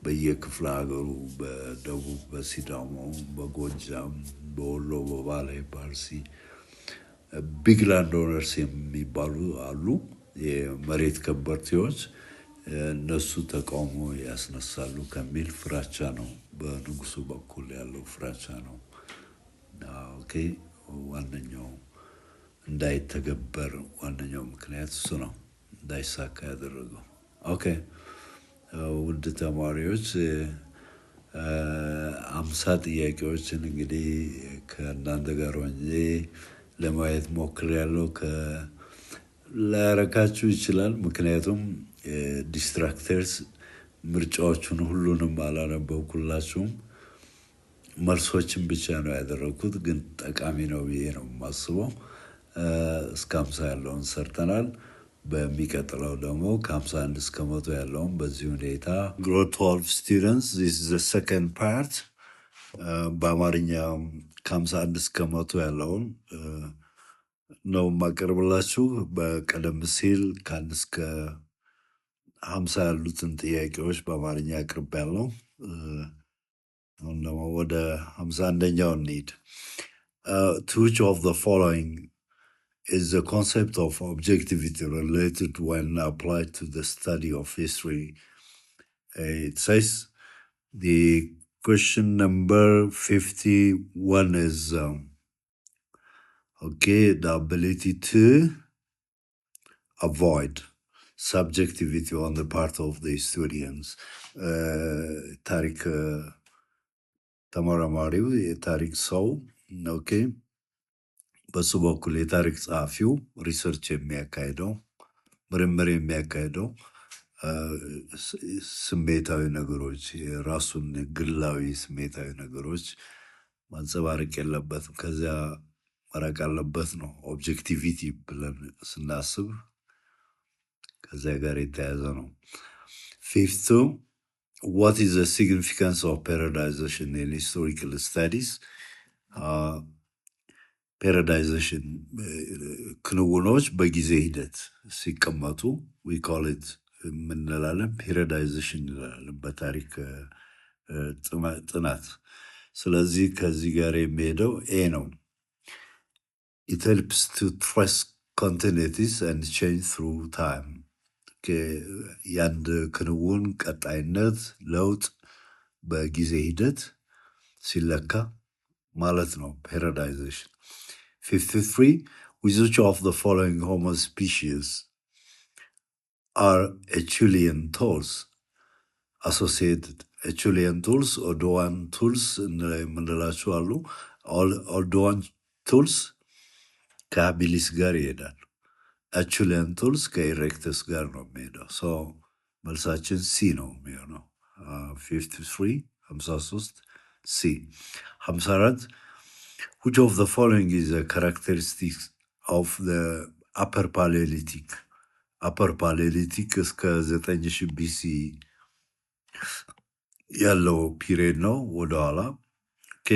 በየክፍለ ሀገሩ በደቡብ በሲዳሞ በጎጃም በወሎ በባሌ በአርሲ ቢግ ላንድኦነርስ የሚባሉ አሉ የመሬት ከበርቴዎች እነሱ ተቃውሞ ያስነሳሉ ከሚል ፍራቻ ነው በንጉሱ በኩል ያለው ፍራቻ ነው ኦኬ ዋነኛው እንዳይተገበር ዋነኛው ምክንያት እሱ ነው እንዳይሳካ ያደረገው ኦኬ ውድ ተማሪዎች 50 ጥያቄዎችን እንግዲህ ከእናንተ ጋር ሆኜ ለማየት ሞክሬያለሁ ላረካችሁ ይችላል ምክንያቱም ዲስትራክተርስ ምርጫዎቹን ሁሉንም አላነበብኩላችሁም መልሶችን ብቻ ነው ያደረኩት ግን ጠቃሚ ነው ብዬ ነው የማስበው እስከ 50 ያለውን ሰርተናል በሚቀጥለው ደግሞ ከ51 እስከ 100 ያለውን በዚህ ሁኔታ Grade 12 students this is the second part በአማርኛ ከ51 እስከ 100 ያለውን ነው ማቀርብላችሁ በቀደም ሲል ከአንድ እስከ 50 ያሉትን ጥያቄዎች በአማርኛ አቅርቤያለሁ አሁን ደግሞ ወደ 51ኛው እንሂድ to which of the following is the concept of objectivity related when applied to the study of history it says the question number 51 is the ability to avoid subjectivity on the part of the historians ታሪክ ተመራማሪው የታሪክ ሰው በሱ በኩል የታሪክ ጸሐፊው ሪሰርች የሚያካሂደው ምርምር የሚያካሂደው ስሜታዊ ነገሮች የራሱን ግላዊ ስሜታዊ ነገሮች ማንጸባረቅ የለበትም ከዚያ መራቅ አለበት ነው ኦብጀክቲቪቲ ብለን ስናስብ ከዚያ ጋር የተያያዘ ነው። ፊፍቱ what is the significance of periodization in historical studies? ፔሪዳይዜሽን ክንውኖች በጊዜ ሂደት ሲቀመጡ we call it ምንላለን ፔሪዳይዜሽን እንላለን በታሪክ ጥናት። ስለዚህ ከዚህ ጋር የሚሄደው ኤ ነው። It helps to trace continuities and change through time. የአንድ ክንውን ቀጣይነት ለውጥ በጊዜ ሂደት ሲለካ ማለት ነው ፔሪዳይዜሽን። 53 which of the following Homo species are Acheulean tools associated? Acheulean tools, Oldowan tools የምንላቸው አሉ። Oldowan tools ከአቢሊስ ጋር ይሄዳል። Acheulean tools ከኢሬክተስ ጋር ነው የሚሄደው። ሶ መልሳችን ሲ ነው የሚሆነው። 53 53 ሲ። 54 which of the following is a characteristic of the upper Paleolithic? upper Paleolithic እስከ 9000 BC ያለው ፒሪየድ ነው ወደኋላ። ኦኬ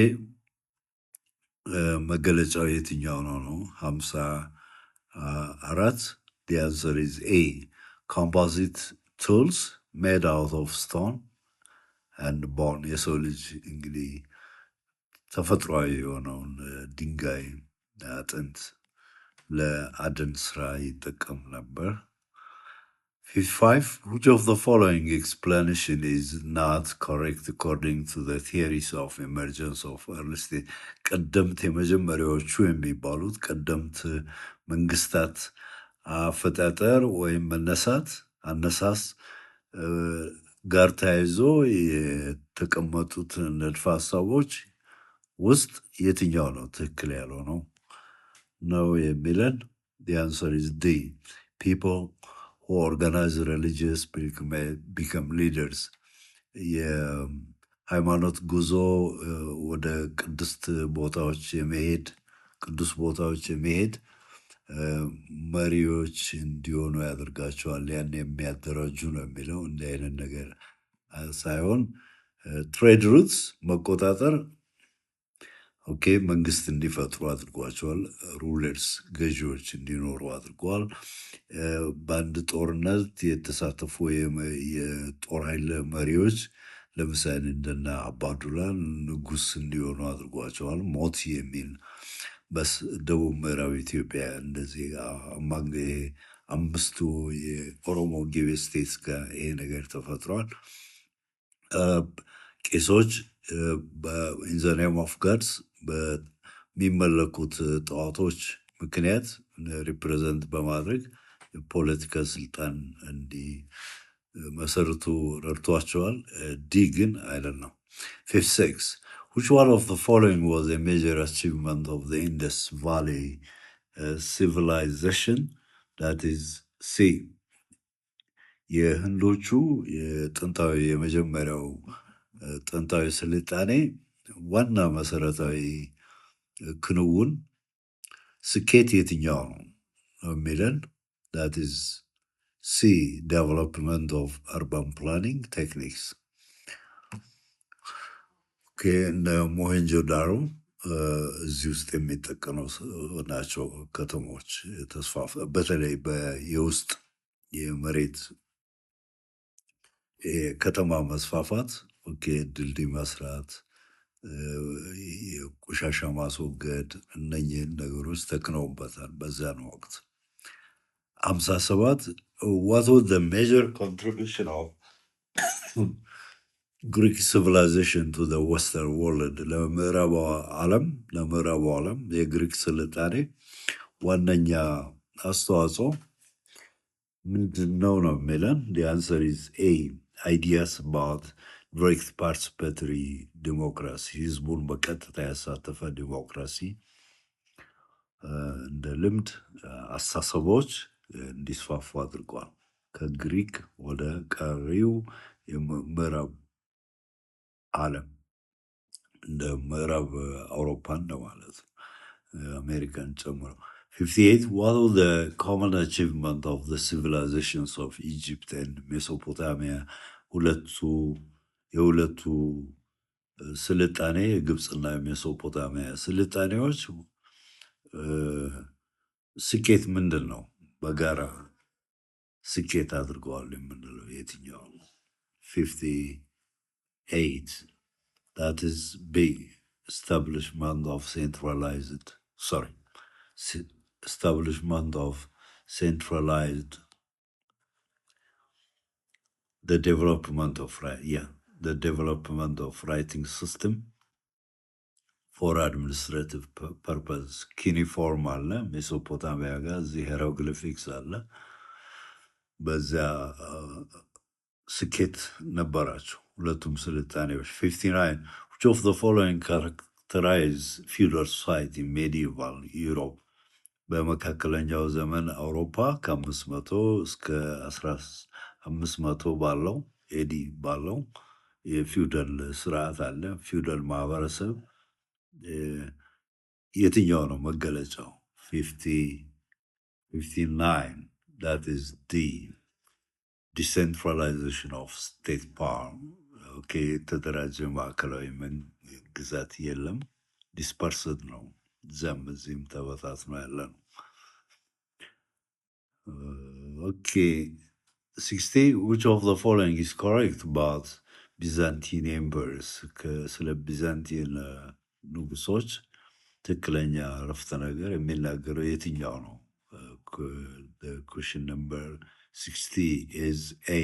መገለጫው የትኛው ነው? 54 the answer is A. Composite tools made out of stone and bone. የሰው ልጅ እንግዲህ ተፈጥሯዊ የሆነውን ድንጋይ አጥንት ለአደን ስራ ይጠቀም ነበር። 55 which of the following explanation is not correct according to the theories of emergence of early state? ቀደምት የመጀመሪያዎቹ የሚባሉት ቀደምት መንግስታት አፈጣጠር ወይም አነሳስ ጋር ተያይዞ የተቀመጡት ንድፈ ሀሳቦች ውስጥ የትኛው ነው ትክክል ያልሆነው ነው የሚለን? The answer is D. People who organize religious become leaders. የሃይማኖት ጉዞ ወደ ቅዱስ ቦታዎች የመሄድ መሪዎች እንዲሆኑ ያደርጋቸዋል። ያን የሚያደራጁ ነው የሚለው እንዲህ አይነት ነገር ሳይሆን ትሬድ ሩትስ መቆጣጠር ኦኬ መንግስት እንዲፈጥሩ አድርጓቸዋል። ሩለርስ ገዢዎች እንዲኖሩ አድርጓል። በአንድ ጦርነት የተሳተፉ የጦር ኃይል መሪዎች ለምሳሌ እንደና አባዱላ ንጉስ እንዲሆኑ አድርጓቸዋል። ሞቲ የሚል በደቡብ ምዕራብ ኢትዮጵያ እንደዚህ አምስቱ የኦሮሞ ጊቤ ስቴትስ ጋር ይሄ ነገር ተፈጥሯል። ቄሶች in the name of gods በሚመለኩት ጣዖቶች ምክንያት ሪፕሬዘንት በማድረግ የፖለቲካ ስልጣን እንዲመሰርቱ ረድቷቸዋል። ዲ ግን አይደለም። 56 which one of the following was a major achievement of the Indus Valley civilization? That is C. የህንዶቹ የጥንታዊ የመጀመሪያው ጥንታዊ ስልጣኔ ዋና መሰረታዊ ክንውን ስኬት የትኛው ነው የሚለን? that is C. development of urban planning techniques. እንደ ሞሄንጆዳሮ እዚህ ውስጥ የሚጠቀሙ ናቸው ከተሞች ተስፋፋ በተለይ የውስጥ የመሬት ከተማ መስፋፋት ድልድይ መስራት የቆሻሻ ማስወገድ እነኚህን ነገሮች ተክነውበታል በዛን ወቅት። 57 what was the major contribution of Greek civilization to the western world? ለምዕራቡ ዓለም የግሪክ ስልጣኔ ዋነኛ አስተዋጽኦ ምንድነው ነው የሚለን? The answer is A. ideas about direct participatory democracy. ህዝቡን በቀጥታ ያሳተፈ ዲሞክራሲ እንደ ልምድ አስተሳሰቦች እንዲስፋፉ አድርጓል። ከግሪክ ወደ ቀሪው የምዕራብ ዓለም እንደ ምዕራብ አውሮፓ እንደማለት አሜሪካን ጨምሮ። 58. What are the common achievement of the civilizations of Egypt and Mesopotamia? ሁለቱ የሁለቱ ስልጣኔ የግብፅና የሜሶፖታሚያ ስልጣኔዎች ስኬት ምንድን ነው? በጋራ ስኬት አድርገዋል የምንለው የትኛው ነው? 58. That is B. Establishment of centralized the development of writing system for administrative purpose. ኪኒፎርም አለ ሜሶፖታሚያ ጋር እዚህ ሄሮግሊፊክስ አለ። በዚያ ስኬት ነበራቸው ሁለቱም ስልጣኔዎች። 59. Which of the following characterize feudal society in medieval Europe? በመካከለኛው ዘመን አውሮፓ ከ500 እስከ 1500 ባለው ኤዲ ባለው የፊውደል ስርዓት አለ። ፊውደል ማህበረሰብ የትኛው ነው መገለጫው? 59. That is D. Decentralization of state power. የተደራጀ ማዕከላዊ ግዛት የለም። ዲስፐርስድ ነው። እዚያም እዚህም ተበታትኖ ያለ ነው። 60. Which of the following is correct about Byzantine emperors? ስለ ቢዛንቲን ንጉሶች ትክክለኛ ረፍተ ነገር የሚናገረው የትኛው ነው? Question number 60 is A.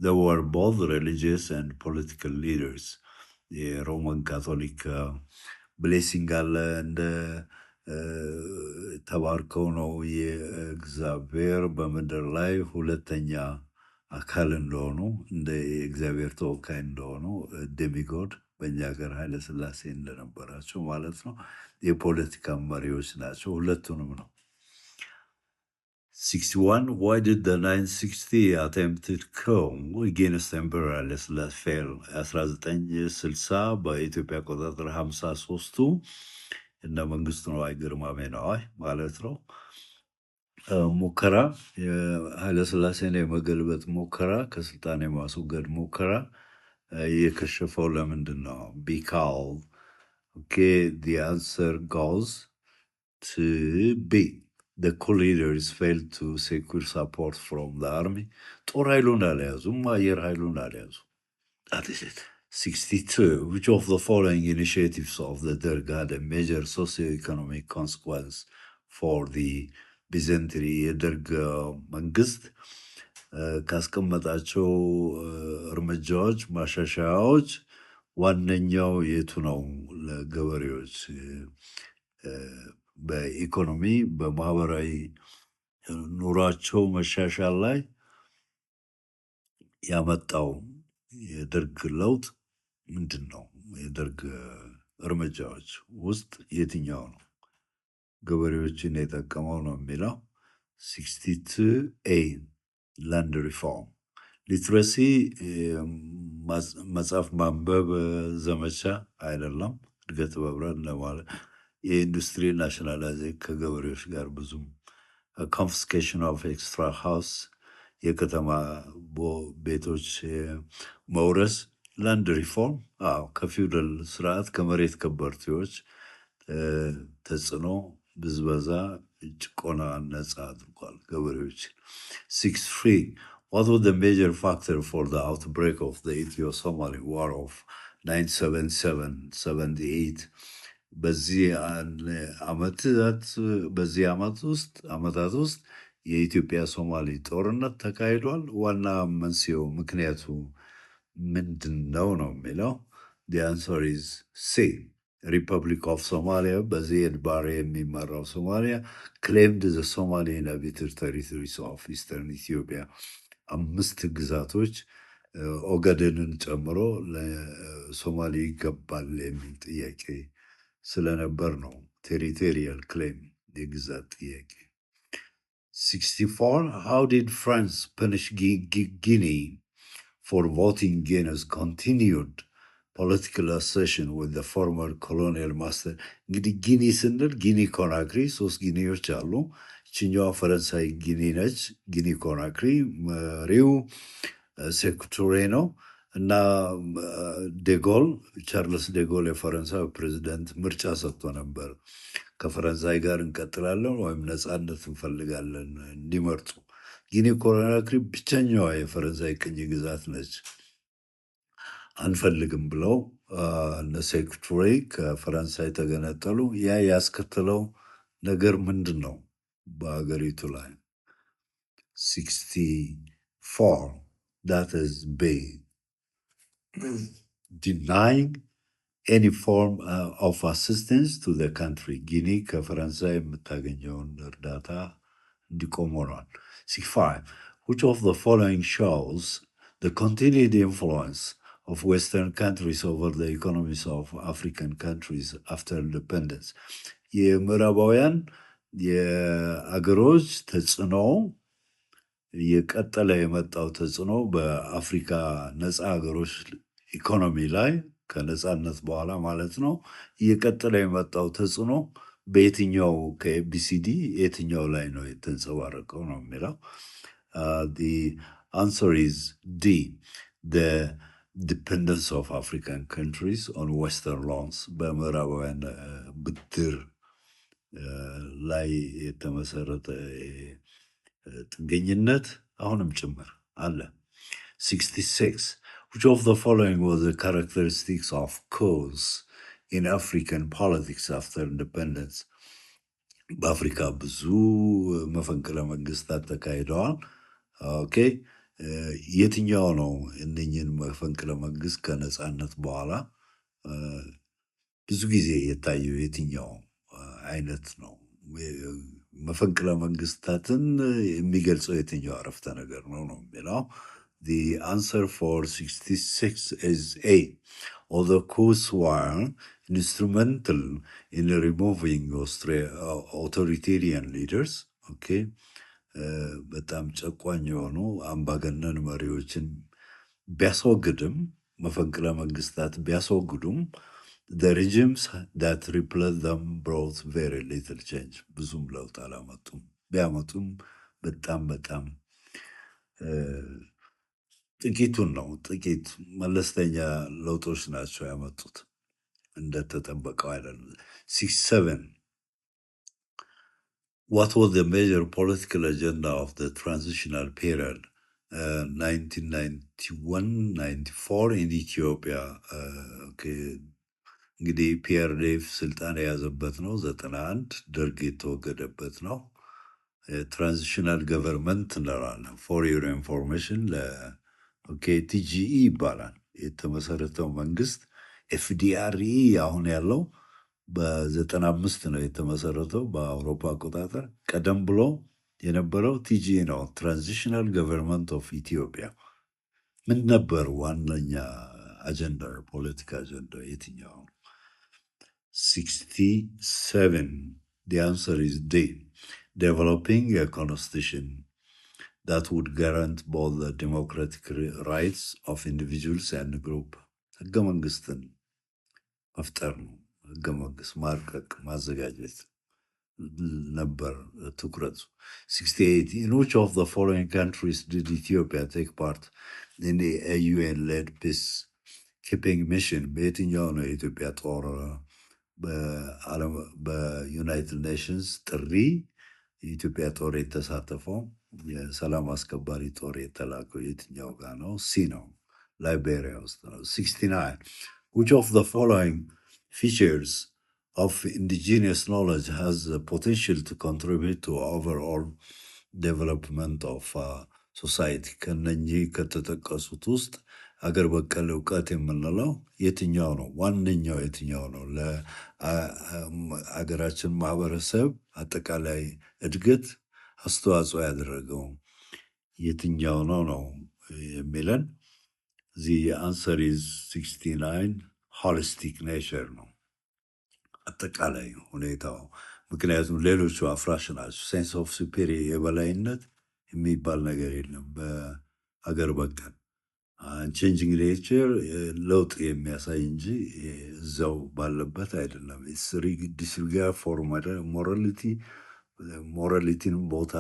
They were both religious and political leaders. የሮማን ካቶሊክ ብሌሲንግ አለ እንደ ተባርከው ነው የእግዚአብሔር በምድር ላይ ሁለተኛ አካል እንደሆኑ እንደ የእግዚአብሔር ተወካይ እንደሆኑ ዴሚጎድ በእኛ ሀገር ኃይለ ሥላሴ እንደነበራቸው ማለት ነው። የፖለቲካ መሪዎች ናቸው። ሁለቱንም ነው። 61. Why did the 960 attempted coup against Emperor ኃይለ ሥላሴ fail? 1960 በኢትዮጵያ አቆጣጠር 53ቱ እነ መንግስቱ ነዋይ ግርማሜ ነዋይ ማለት ነው ሙከራ የኃይለ ሥላሴን የመገልበጥ ሙከራ ከስልጣን የማስወገድ ሙከራ የከሸፈው ለምንድን ነው? Because the answer goes to B. The coup leaders failed to secure support from the army. ጦር ኃይሉን አልያዙም፣ አየር ኃይሉን አልያዙም። That is it. 62. Which of the following initiatives of the Derg had a major socio-economic consequence for the Byzantine የደርግ መንግስት ካስቀመጣቸው እርምጃዎች ማሻሻያዎች ዋነኛው የቱ ነው? ለገበሬዎች በኢኮኖሚ በማህበራዊ ኑሯቸው መሻሻል ላይ ያመጣው የደርግ ለውጥ ምንድን ነው? የደርግ እርምጃዎች ውስጥ የትኛው ነው ገበሬዎችን የጠቀመው ነው የሚለው? 62A. ላንድ ሪፎርም። ሊትረሲ መጽሐፍ ማንበብ ዘመቻ አይደለም፣ እድገት በብረት ለማለት የኢንዱስትሪ ናሽናላይዜሽን ከገበሬዎች ጋር ብዙም ኮንፊስኬሽን ኦፍ ኤክስትራ ሃውስ የከተማ ቤቶች መውረስ። ላንድ ሪፎርም ከፊውደል ስርዓት ከመሬት ከበርቴዎች ተጽዕኖ ብዝበዛ ጭቆና ነጻ አድርጓል ገበሬዎች። 63. What was the major factor for the outbreak of the Ethio-Somali War of 977-78? በዚህ ዓመታት ውስጥ የኢትዮጵያ ሶማሌ ጦርነት ተካሂዷል። ዋና መንስኤው ምክንያቱ ምንድን ነው ነው የሚለው? The answer is C. Republic of Somalia በዚየድ ባሬ የሚመራው ሶማሊያ claimed the Somali inhabited territories of eastern Ethiopia 5 ግዛቶች ኦጋዴንን ጨምሮ ለሶማሌ ይገባል የሚል ጥያቄ ስለነበር ነው። ቴሪቶሪያል ክሌም የግዛት ጥያቄ። 64. How did France punish Guinea for voting against continued political association with the former colonial master እንግዲህ ጊኒ ስንል ጊኒ ኮናክሪ ሶስት ጊኒዎች አሉ። ይችኛዋ ፈረንሳይ ጊኒ ነች። ጊኒ ኮናክሪ መሪው ሴኩቱሬ ነው እና ዴጎል ቻርልስ ዴጎል የፈረንሳይ ፕሬዚደንት ምርጫ ሰጥቶ ነበር። ከፈረንሳይ ጋር እንቀጥላለን ወይም ነፃነት እንፈልጋለን እንዲመርጡ። ጊኒ ኮናክሪ ብቸኛዋ የፈረንሳይ ቅኝ ግዛት ነች። አንፈልግም ብለው እነ ሴኩ ቱሬ ከፈረንሳይ ተገነጠሉ። ያ ያስከተለው ነገር ምንድን ነው? በሀገሪቱ ላይ 64 that is big denying any form of assistance to the country ጊኒ ከፈረንሳይ የምታገኘውን እርዳታ እንዲቆም ሆኗል። 65 which of the following shows the continued influence of Western countries over the economies of African countries after independence የምዕራባውያን የአገሮች ተጽዕኖ የቀጠለ የመጣው ተጽዕኖ በአፍሪካ ነፃ ሀገሮች ኢኮኖሚ ላይ ከነፃነት በኋላ ማለት ነው እየቀጠለ የመጣው ተጽዕኖ በየትኛው ከኤቢሲዲ የትኛው ላይ ነው የተንጸባረቀው ነው የሚለው። The answer is D. The dependence of African countries on Western loans በምዕራባውያን ብድር ላይ የተመሰረተ ጥገኝነት አሁንም ጭምር አለ። 66 which of the following was the characteristics of coups in African politics after independence በአፍሪካ ብዙ መፈንቅለ መንግስታት ተካሂደዋል። ኦኬ የትኛው ነው እነኝህን መፈንቅለ መንግስት ከነፃነት በኋላ ብዙ ጊዜ የታየው የትኛው አይነት ነው? መፈንቅለ መንግስታትን የሚገልጸው የትኛው አረፍተ ነገር ነው ነው የሚለው። The answer for 66 is A. Although coups were instrumental in removing authoritarian leaders, okay, በጣም ጨቋኝ የሆኑ አምባገነን መሪዎችን ቢያስወግድም መፈንቅለ መንግስታት ቢያስወግዱም the regimes that replaced them brought very little change ብዙም ለውጥ አላመጡም። ቢያመጡም በጣም ጥቂቱን ነው። ጥቂት መለስተኛ ለውጦች ናቸው ያመጡት፣ እንደተጠበቀው አይደለም። 67 What was the major political agenda of the transitional period 1991-94 in Ethiopia? እንግዲህ ፒአርዲኤፍ ስልጣን የያዘበት ነው። 91 ደርግ የተወገደበት ነው። ትራንዚሽናል ገቨርንመንት እንላለን። ፎር ዩር ኢንፎርሜሽን ቲጂኢ ይባላል የተመሰረተው መንግስት። ኤፍዲአርኢ አሁን ያለው በ95 ነው የተመሰረተው በአውሮፓ አቆጣጠር። ቀደም ብሎ የነበረው ቲጂኢ ነው፣ ትራንዚሽናል ገቨርንመንት ኦፍ ኢትዮጵያ። ምን ነበር ዋነኛ አጀንዳ፣ ፖለቲካ አጀንዳ የትኛው? 67 The answer is D. Developing a constitution that would guarantee both the democratic rights of individuals and group. ህገ መንግስትን መፍጠር ነው። ህገ መንግስት ማርቀቅ ማዘጋጀት ነበር ትኩረቱ። 68 In which of the following countries did Ethiopia take part in a UN-led peacekeeping mission? በየትኛው ነው የኢትዮጵያ ጦር በዩናይትድ ኔሽንስ ጥሪ የኢትዮጵያ ጦር የተሳተፈው? የሰላም አስከባሪ ጦር የተላከው የትኛው ጋር ነው? ሲ ነው፣ ላይቤሪያ ውስጥ ነው። 69 Which of the following features of indigenous knowledge has the potential to contribute to overall development of society? ከነኚህ ከተጠቀሱት ውስጥ አገር በቀል እውቀት የምንለው የትኛው ነው? ዋነኛው የትኛው ነው? ለአገራችን ማህበረሰብ አጠቃላይ እድገት አስተዋጽኦ ያደረገው የትኛው ነው ነው የሚለን። The answer is 69 holistic nature ነው አጠቃላይ ሁኔታው። ምክንያቱም ሌሎቹ አፍራሽ ናቸው። ሴንስ ኦፍ ሱፔሪየር የበላይነት የሚባል ነገር የለም በአገር በቀል ቼንጂንግ ኔቸር ለውጥ የሚያሳይ እንጂ እዛው ባለበት አይደለም። ዲስሪጋርድ ፎር ሞራሊቲ ሞራሊቲን ቦታ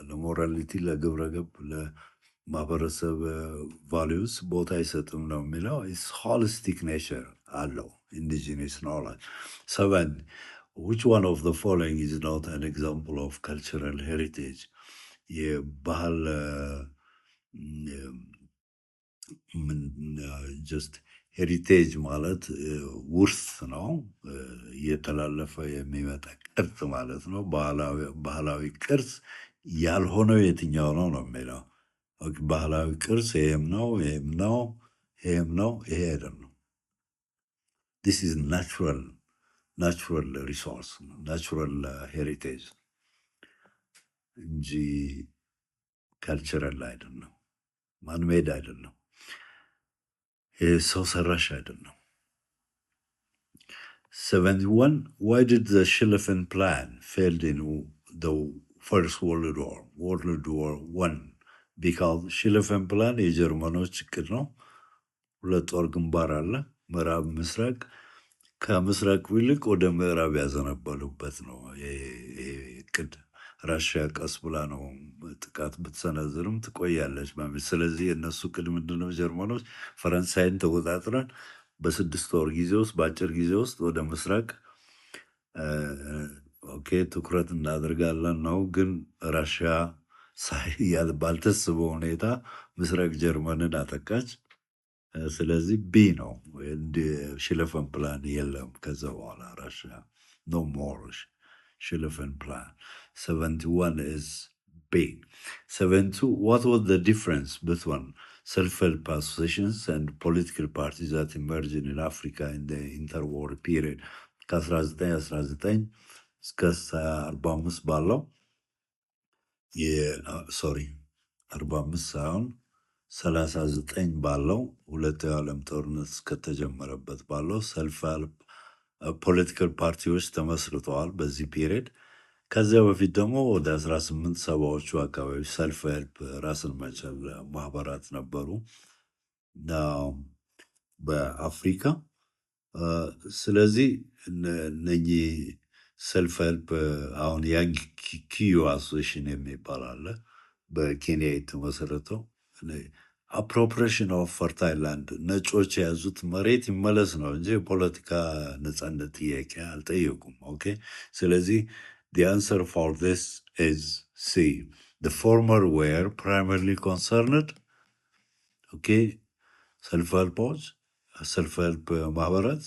ለሞራሊቲ ለግብረ ገብ ለማህበረሰብ ቫሊዩስ ቦታ አይሰጥም ነው የሚለው። ኢስ ሆሊስቲክ ኔቸር አለው ኢንዲጂነስ ኖሌጅ። ሰቨን which one of the following is not an example of cultural heritage? የባህል ጀስት ሄሪቴጅ ማለት ውርስ ነው፣ እየተላለፈ የሚመጣ ቅርጽ ማለት ነው። ባህላዊ ቅርስ ያልሆነው የትኛው ነው ነው የሚለው። ባህላዊ ቅርስ ይሄም ነው ይሄም ነው ይሄም ነው ይሄ አይደለም። ዲስ ኢዝ ናቹራል ሪሶርስ ናቹራል ሄሪቴጅ እንጂ ካልቸራል አይደለም፣ ማንሜድ አይደለም፣ ሰው ሰራሽ አይደለም። 71 why did the Schlieffen plan failed in the first World War I? because Schlieffen plan የጀርመኖች እቅድ ነው። ሁለት ጦር ግንባር አለ፣ ምዕራብ ምስራቅ። ከምስራቅ ይልቅ ወደ ምዕራብ ያዘነበሉበት ነው እቅድ። ራሽያ ቀስ ብላ ነው ጥቃት ብትሰነዝርም ትቆያለች በሚል። ስለዚህ የእነሱ እቅድ ምንድነው? ጀርመኖች ፈረንሳይን ተቆጣጥረን በ6 ወር ጊዜ ውስጥ በአጭር ጊዜ ውስጥ ወደ ምስራቅ ትኩረት እናደርጋለን ነው። ግን ራሽያ ባልታሰበ ሁኔታ ምስራቅ ጀርመንን አጠቃች። ስለዚህ ቢ ነው። ሽለፈን ፕላን የለም ከዛ በኋላ ራሽያ ኖ ሞር ሽለፈን ፕላን። 71 is B. 72 what was the difference between self-help associations and political parties that emerged in Africa in the interwar period? ከ1919 እስከ 45 ባለው 45 ሳይሆን 39 ባለው ሁለተኛው ዓለም ጦርነት እስከተጀመረበት ባለው ሰልፍ ሄልፕ ፖለቲካል ፓርቲዎች ተመስርተዋል በዚህ ፒሪየድ። ከዚያ በፊት ደግሞ ወደ 1870ዎቹ አካባቢ ሰልፍ ሄልፕ ራስን መቻል ማህበራት ነበሩ በአፍሪካ። ስለዚህ እነኚህ ሰልፍ ሄልፕ አሁን ያንግ ኪዩ አሶሴሽን የሚባል አለ በኬንያ የተመሰረተው። አፕሮፕሬሽን ኦፍ ፈርታይል ላንድ ነጮች የያዙት መሬት ይመለስ ነው እንጂ የፖለቲካ ነጻነት ጥያቄ አልጠየቁም። ኦኬ ስለዚህ the answer for this is C. The former were primarily concerned ሰልፍ ሄልፖች ሰልፍ ሄልፕ ማህበራት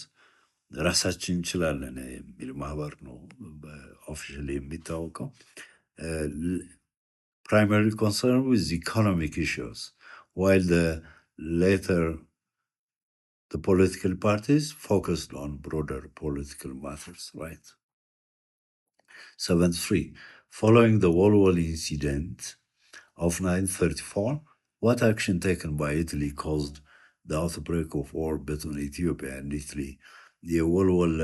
ራሳችን እንችላለን የሚል ማህበር ነው ኦፊሻሊ የሚታወቀው። primarily concerned with economic issues, while the later the political parties focused on broader political matters, right? 73. Following the Walwal incident of 934, what action taken by Italy caused the outbreak of war between Ethiopia and Italy? The Walwal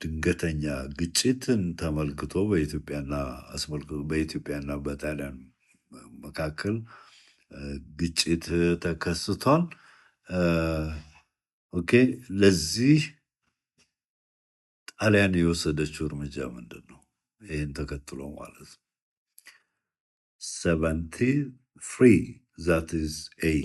ድንገተኛ ግጭትን ተመልክቶ በኢትዮጵያና በጣሊያን መካከል ግጭት ተከስቷል። ለዚህ ጣሊያን የወሰደችው እርምጃ ምንድን ነው? ይህን ተከትሎ ማለት ነው። 73 that is a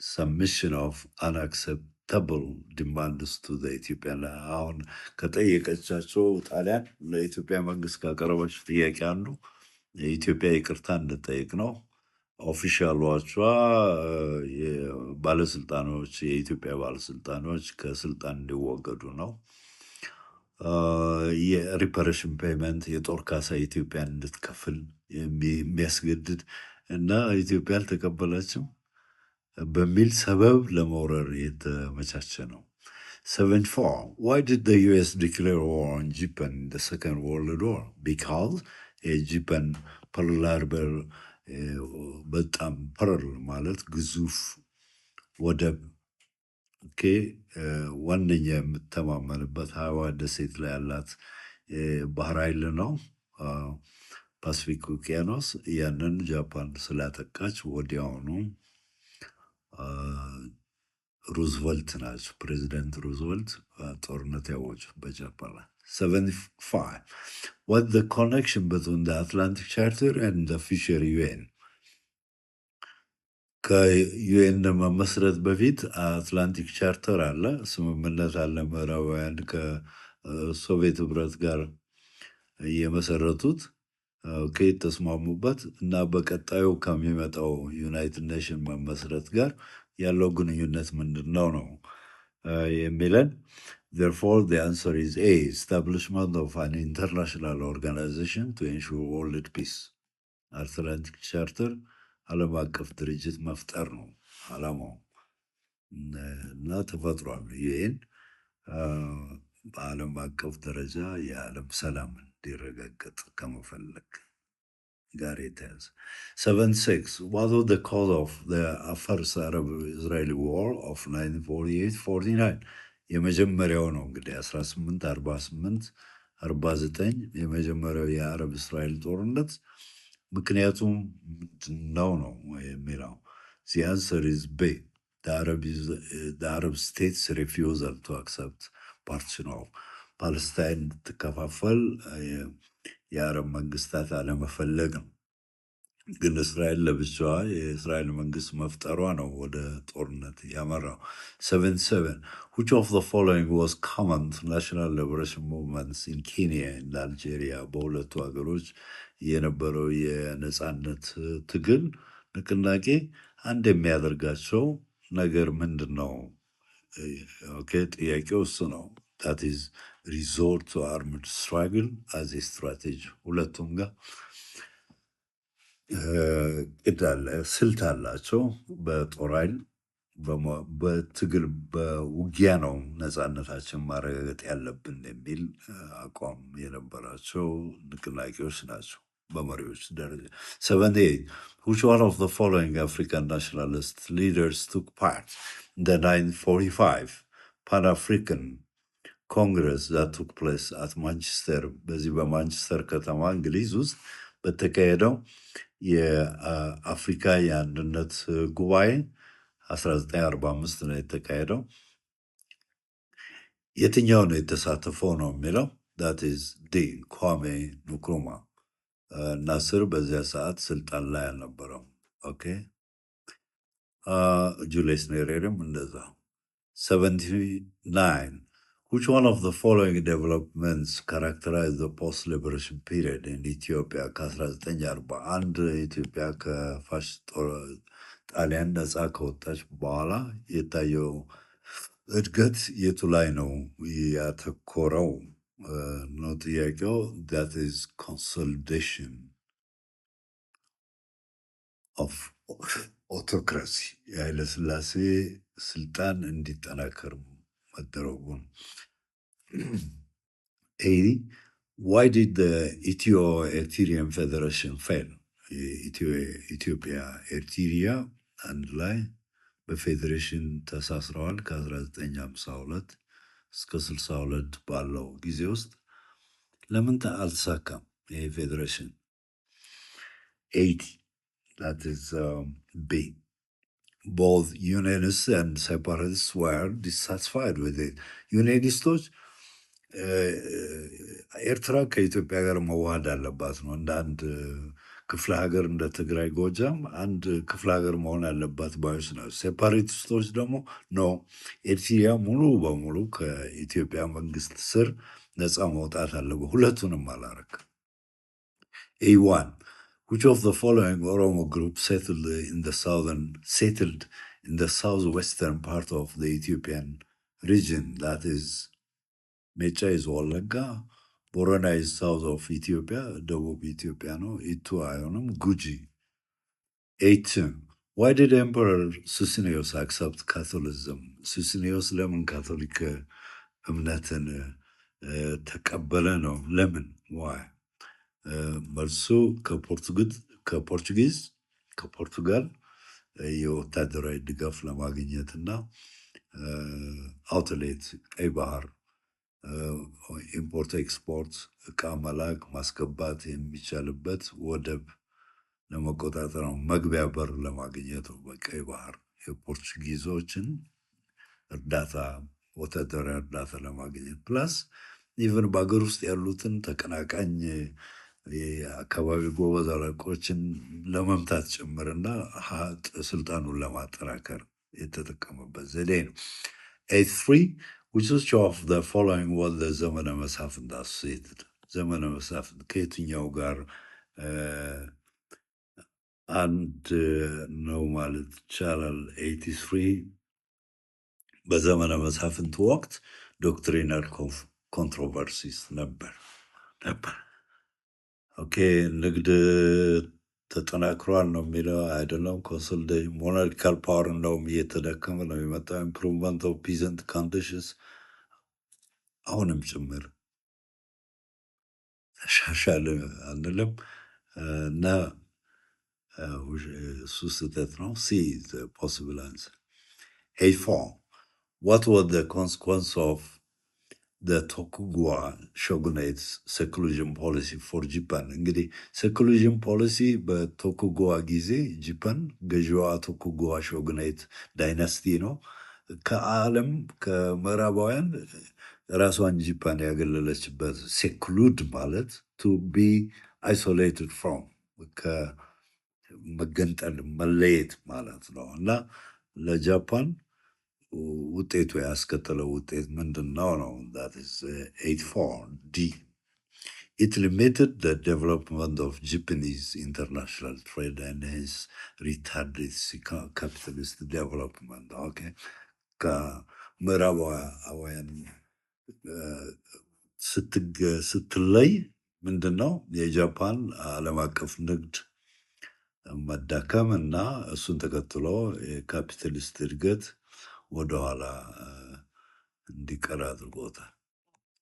submission of unacceptable demands to the Ethiopian አሁን ከጠየቀቻቸው ጣሊያን ለኢትዮጵያ መንግስት ካቀረበችው ጥያቄ አንዱ የኢትዮጵያ ይቅርታ እንድጠይቅ ነው። ኦፊሻሎቿ ባለስልጣኖች የኢትዮጵያ ባለስልጣኖች ከስልጣን እንዲወገዱ ነው። የሪፐሬሽን ፔመንት የጦር ካሳ ኢትዮጵያን እንድትከፍል የሚያስገድድ እና ኢትዮጵያ አልተቀበላችም በሚል ሰበብ ለመውረር የተመቻቸ ነው። 74 why did the US declare war on Japan in the Second World War? because Japan ፐርል ሃርበር በጣም ፐርል ማለት ግዙፍ ወደብ ዋነኛ የምተማመንበት ሀዋ ደሴት ላይ ያላት ባህር ኃይል ነው። ፓሲፊክ ውቅያኖስ ያንን ጃፓን ስላጠቃች ወዲያውኑ ሩዝቨልት ናቸው ፕሬዚደንት ሩዝቨልት ጦርነት ያወጁ በጃፓን ላይ 75 what the connection between the Atlantic Charter and the future UN ከዩኤን መመስረት በፊት አትላንቲክ ቻርተር አለ ስምምነት አለ ምዕራባውያን ከሶቪየት ህብረት ጋር የመሰረቱት ተስማሙበት እና በቀጣዩ ከሚመጣው ዩናይትድ ኔሽን መመስረት ጋር ያለው ግንኙነት ምንድነው ነው የሚለን therefore the answer is A establishment of an international organization to ensure world peace Atlantic Charter ዓለም አቀፍ ድርጅት መፍጠር ነው ዓላማው እና ተፈጥሯል ይሄን በዓለም አቀፍ ደረጃ የዓለም ሰላም እንዲረጋገጥ ከመፈለግ ጋር የተያዘ 76 what was the cause of the first Arab-Israeli war of 1948-49 የመጀመሪያው ነው እንግዲህ 1848 49 የመጀመሪያው የአረብ እስራኤል ጦርነት ምክንያቱም ምንድነው ነው የሚለው the answer is B the Arab states refusal to accept partition of Palestine ተከፋፈል የአረብ መንግስታት አለመፈለግ ነው ግን እስራኤል ለብቻዋ የእስራኤል መንግስት መፍጠሯ ነው ወደ ጦርነት ያመራው 77 which of the following was common to national liberation movements in Kenya and Algeria በሁለቱ ሀገሮች የነበረው የነጻነት ትግል ንቅናቄ አንድ የሚያደርጋቸው ነገር ምንድነው ኦኬ ጥያቄው እሱ ነው that is resort to armed struggle as a strategy ሁለቱም ጋር እዳለ ስልት አላቸው በጦር ኃይል በትግል በውጊያ ነው ነጻነታችን ማረጋገጥ ያለብን የሚል አቋም የነበራቸው ንቅናቄዎች ናቸው በመሪዎች ደረጃ 78 which one of the following African nationalist leaders took part in the 1945 Pan-African Congress that took place at Manchester በዚህ በማንቸስተር ከተማ እንግሊዝ ውስጥ በተካሄደው የአፍሪካ የአንድነት ጉባኤ 1945 ነው የተካሄደው የትኛው ነው የተሳተፈው ነው የሚለው that is D ኳሜ ንክሩማ ናስር በዚያ ሰዓት ስልጣን ላይ አልነበረም ኦኬ ጁሊየስ ኔሬሬም እንደዛ 79 which one of the following developments characterize the post-liberation period in Ethiopia ከ1941 ኢትዮጵያ ከፋሽስት ጣሊያን ነጻ ከወጣች በኋላ የታየው እድገት የቱ ላይ ነው ያተኮረው ነው ጥያቄው that is consolidation of autocracy የኃይለ ሥላሴ ስልጣን እንዲጠናከር መደረጉን 80 why did the Ethio-Eritrean Federation fail ኢትዮጵያ ኤርትሪያ አንድ ላይ በፌዴሬሽን ተሳስረዋል ከ1952 እስከ 62 ባለው ጊዜ ውስጥ ለምን አልተሳካም ይሄ ፌዴሬሽን 80 that is B both unionists and separatists were dissatisfied with it ዩኒየኒስቶች ኤርትራ ከኢትዮጵያ ጋር መዋሃድ አለባት ነው እንደ አንድ ክፍለ ሀገር እንደ ትግራይ ጎጃም አንድ ክፍለ ሀገር መሆን አለባት ባዮች ነው ሴፓሬቲስቶች ደግሞ ነው ኤርትራ ሙሉ በሙሉ ከኢትዮጵያ መንግስት ስር ነፃ መውጣት አለበት ሁለቱንም አላረክ A1 which of the following Oromo groups settled in the southwestern part of the Ethiopian region that is Mecha is Wallagga Borana is south of Ethiopia, Debub Ethiopia, no, Itu Ionum, Guji. 18. Why did Emperor Susinios accept Catholicism? Susinios lemon Catholic እምነትን ተቀበለ ነው ለምን why መልሱ ከፖርቱጋል የወታደራዊ ድጋፍ ለማግኘትና አውትሌት ቀይ ባህር ኢምፖርት ኤክስፖርት እቃ መላክ ማስገባት የሚቻልበት ወደብ ለመቆጣጠር ነው። መግቢያ በር ለማግኘት ነው። በቀይ ባህር የፖርቹጊዞችን እርዳታ ወታደራዊ እርዳታ ለማግኘት ፕላስ ኢቨን በሀገር ውስጥ ያሉትን ተቀናቃኝ የአካባቢ ጎበዝ አለቆችን ለመምታት ጭምርና ስልጣኑን ለማጠናከር የተጠቀመበት ዘዴ ነው። 83 which of the following was the ዘመነ መሳፍንት associated? ዘመነ መሳፍንት ከየትኛው ጋር አንድ ነው ማለት ይቻላል? 83 በዘመነ መሳፍንት ወቅት ዶክትሪናል ኮንትሮቨርሲስ ነበር። ኦኬ ንግድ ተጠናክሯል ነው የሚለው አይደለም። ኮንሶሊዴሽን ሞናርካል ፓወር እንደውም እየተዳከመ ነው የመጣው። ኢምፕሩቭመንት ኦፍ ፒዘንት ኮንዲሽንስ አሁንም ጭምር ተሻሻለ አንልም እና እሱ ስህተት ነው። ሲ ፖሲብል አንሰር 84 what was the consequence of the Tokugawa shogunate seclusion policy for Japan? እንግዲህ seclusion policy በቶኩጋዋ ጊዜ ጃፓን ገዢዋ ቶኩጋዋ ሾጉኔት ዳይናስቲ ነው። ከዓለም ከምዕራባውያን ራሷን ጃፓን ያገለለችበት ሴክሉድ ማለት to be isolated from ከመገንጠል መለየት ማለት ነው እና ለጃፓን ውጤቱ ያስከተለው ውጤት ምንድን ነው? that is 84 D. It limited the development of Japanese international trade and hence retarded capitalist development. Okay. ከምዕራባውያን ስትለይ ምንድን ነው የጃፓን ዓለም አቀፍ ንግድ መዳከም እና እሱን ተከትሎ የካፒታሊስት እድገት ወደኋላ እንዲቀር አድርጎታል።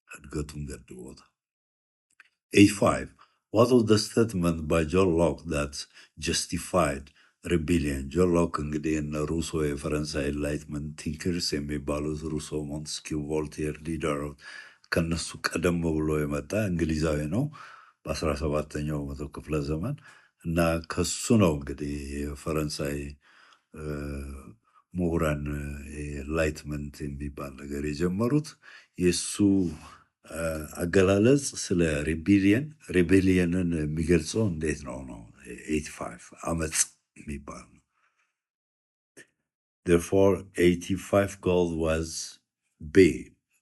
እድገቱን ገድቦታል። 85 what was the statement by John Locke that justified rebellion? ጆን ሎክ እንግዲህ እነ ሩሶ የፈረንሳይ ኢንላይትመንት ቲንከርስ የሚባሉት ሩሶ፣ ሞንስኪው፣ ቮልቴር ሊደር ከነሱ ቀደም ብሎ የመጣ እንግሊዛዊ ነው በ17ኛው መቶ ክፍለ ዘመን እና ከሱ ነው እንግዲህ የፈረንሳይ ምሁራን ላይትመንት የሚባል ነገር የጀመሩት። የእሱ አገላለጽ ስለ ሬቤሊየንን የሚገልጸው እንዴት ነው? 85 አመፅ የሚባል ነው። Therefore 85 goal was B,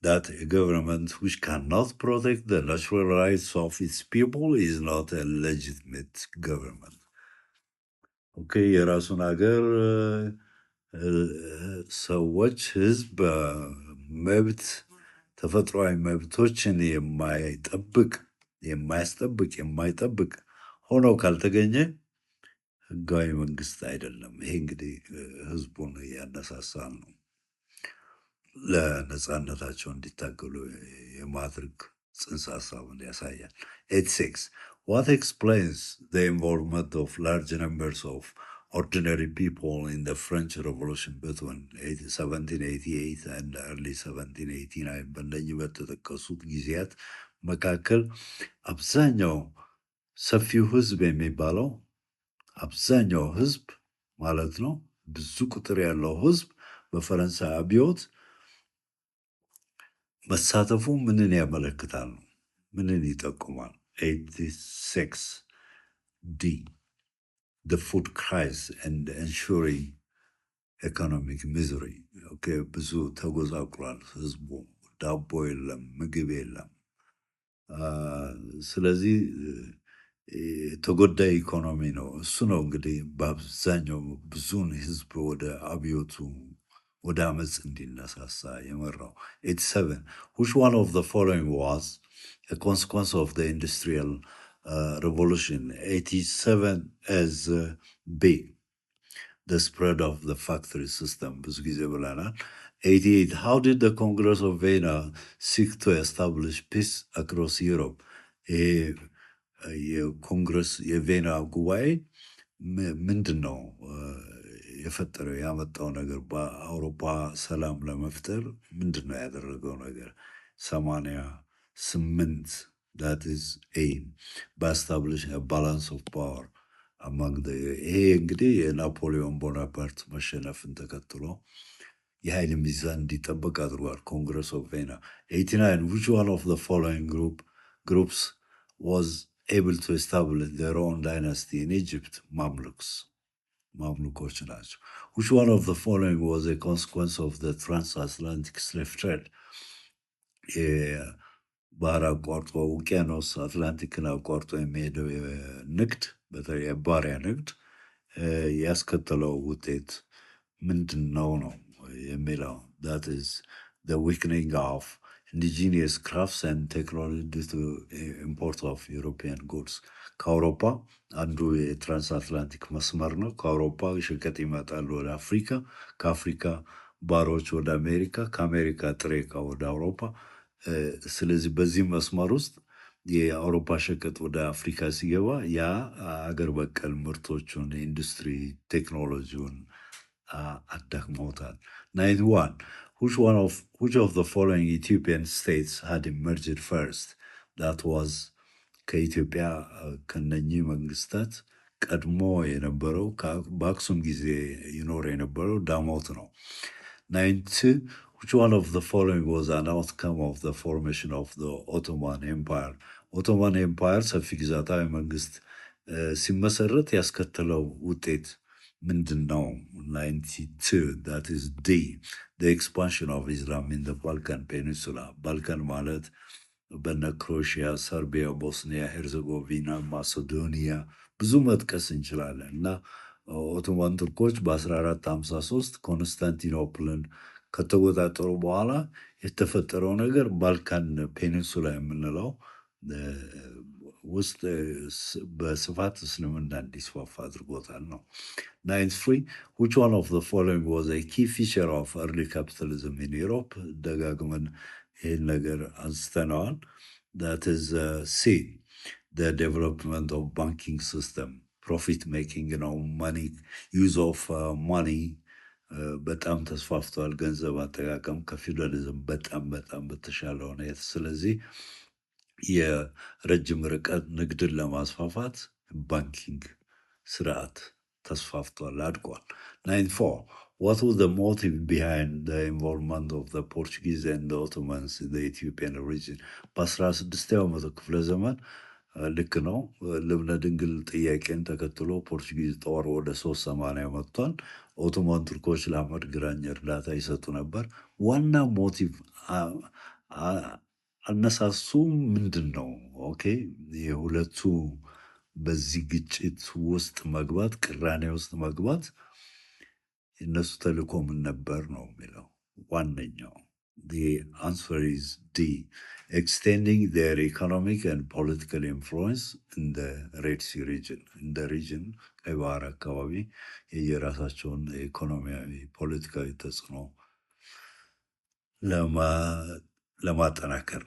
that a government which cannot protect the natural rights of its people is not a legitimate government. Okay, የራሱን ሀገር ሰዎች ህዝብ መብት ተፈጥሯዊ መብቶችን የማይጠብቅ ሆኖ ካልተገኘ ህጋዊ መንግስት አይደለም። ይሄ እንግዲህ ህዝቡን ያነሳሳል ነው ለነጻነታቸው እንዲታገሉ የማድረግ ጽንሰ ሀሳብን ያሳያል። 86 what explains the involvement of large numbers of ordinary people in the French Revolution between 1788 and early 1789? በእነዚህ በተጠቀሱት ጊዜያት መካከል አብዛኛው ሰፊው ህዝብ የሚባለው አብዛኛው ህዝብ ማለት ነው ብዙ ቁጥር ያለው ህዝብ በፈረንሳይ አብዮት መሳተፉ ምንን ያመለክታል? ምንን ይጠቁማል? 86 D the food crisis and ensuring economic misery. Okay, ብዙ ተጎሳቁሏል ህዝቡ፣ ዳቦ የለም፣ ምግብ የለም። ስለዚህ የተጎዳ ኢኮኖሚ ነው። እሱ ነው እንግዲህ በአብዛኛው ብዙውን ህዝብ ወደ አብዮቱ ወደ አመፅ እንዲነሳሳ የመራው። 87 which one of the following was a consequence of the industrial revolution? 87 as B, the spread of the factory system. ብዙ ጊዜ ብለናል። 88 how did the Congress of Vienna seek to establish peace across Europe? የኮንግረስ የቬና ጉባኤ ምንድን ነው ያመጣው ነገር? በአውሮፓ ሰላም ለመፍጠር ምንድን ነው ያደረገው ነገር? 88 that is aim by establishing a balance of power among the ይሄ እንግዲህ የናፖሊዮን ቦናፓርት መሸነፍን ተከትሎ የኃይል ሚዛን እንዲጠበቅ አድርጓል። ኮንግረስ ኦፍ ቬና 89 which one of the following groups was able to establish their own dynasty in Egypt? ማምሉኮች ናቸው። which one of the following was a consequence of the transatlantic slave trade? ባህር አቋርጦ ውቅያኖስ አትላንቲክን አቋርጦ የሚሄደው ንግድ በተለይ የባሪያ ንግድ ያስከተለው ውጤት ምንድን ነው የሚለው that is the weakening of indigenous crafts and technology due to import of European goods ከአውሮፓ አንዱ የትራንስአትላንቲክ መስመር ነው። ከአውሮፓ ሸቀጥ ይመጣል ወደ አፍሪካ፣ ከአፍሪካ ባሮች ወደ አሜሪካ፣ ከአሜሪካ ጥሬ ዕቃ ወደ አውሮፓ። ስለዚህ በዚህ መስመር ውስጥ የአውሮፓ ሸቀጥ ወደ አፍሪካ ሲገባ ያ አገር በቀል ምርቶቹን የኢንዱስትሪ ቴክኖሎጂውን አዳክመውታል። 91 which of the following Ethiopian states had emerged first? that was ከኢትዮጵያ ከነኚህ መንግስታት ቀድሞ የነበረው በአክሱም ጊዜ ይኖር የነበረው ዳሞት ነው። 92 which one of the following was an outcome of the formation of the Ottoman Empire? Ottoman Empire ሰፊ ግዛታዊ መንግስት ሲመሰረት ያስከተለው ውጤት ምንድን ነው? 92 that is D the expansion of Islam in the Balkan Peninsula. ባልካን ማለት በነ ክሮኤሽያ፣ ሰርቢያ፣ ቦስኒያ ሄርዘጎቪና፣ ማሴዶኒያ ብዙ መጥቀስ እንችላለን እና ኦቶማን ቱርኮች በ1453 ኮንስታንቲኖፕልን ከተቆጣጠሩ በኋላ የተፈጠረው ነገር ባልካን ፔኒንሱላ የምንለው ውስጥ በስፋት እስልምና እንዲስፋፋ አድርጎታል ነው። 93 which one of the following was a key feature of early capitalism in Europe? ደጋግመን ይህን ነገር አንስተነዋል። that is C the development of banking system, profit making, money, use of money በጣም ተስፋፍቷል። ገንዘብ አጠቃቀም ከፊውዳሊዝም በጣም በተሻለ ሁኔታ። ስለዚህ የረጅም ርቀት ንግድን ለማስፋፋት ባንኪንግ ስርዓት ተስፋፍቷል፣ አድጓል። 94 what was the motive behind the involvement of the Portuguese and the Ottomans in the Ethiopian region? በ16ኛው መቶ ክፍለ ዘመን ልክ ነው ልብነ ድንግል ጥያቄን ተከትሎ ፖርቹጊዝ ጦር ወደ 380 መጥቷል። ኦቶማን ቱርኮች ለአህመድ ግራኝ እርዳታ ይሰጡ ነበር። ዋና ሞቲቭ አነሳሱ ምንድን ነው? ኦኬ የሁለቱ በዚህ ግጭት ውስጥ መግባት፣ ቅራኔ ውስጥ መግባት የእነሱ ተልእኮ ምን ነበር ነው የሚለው ዋነኛው። The answer is D extending their economic and political influence in the Red Sea region. in the region ቀይ ባህር አካባቢ የየራሳቸውን ኢኮኖሚያዊ ፖለቲካዊ ተጽዕኖ ለማጠናከር።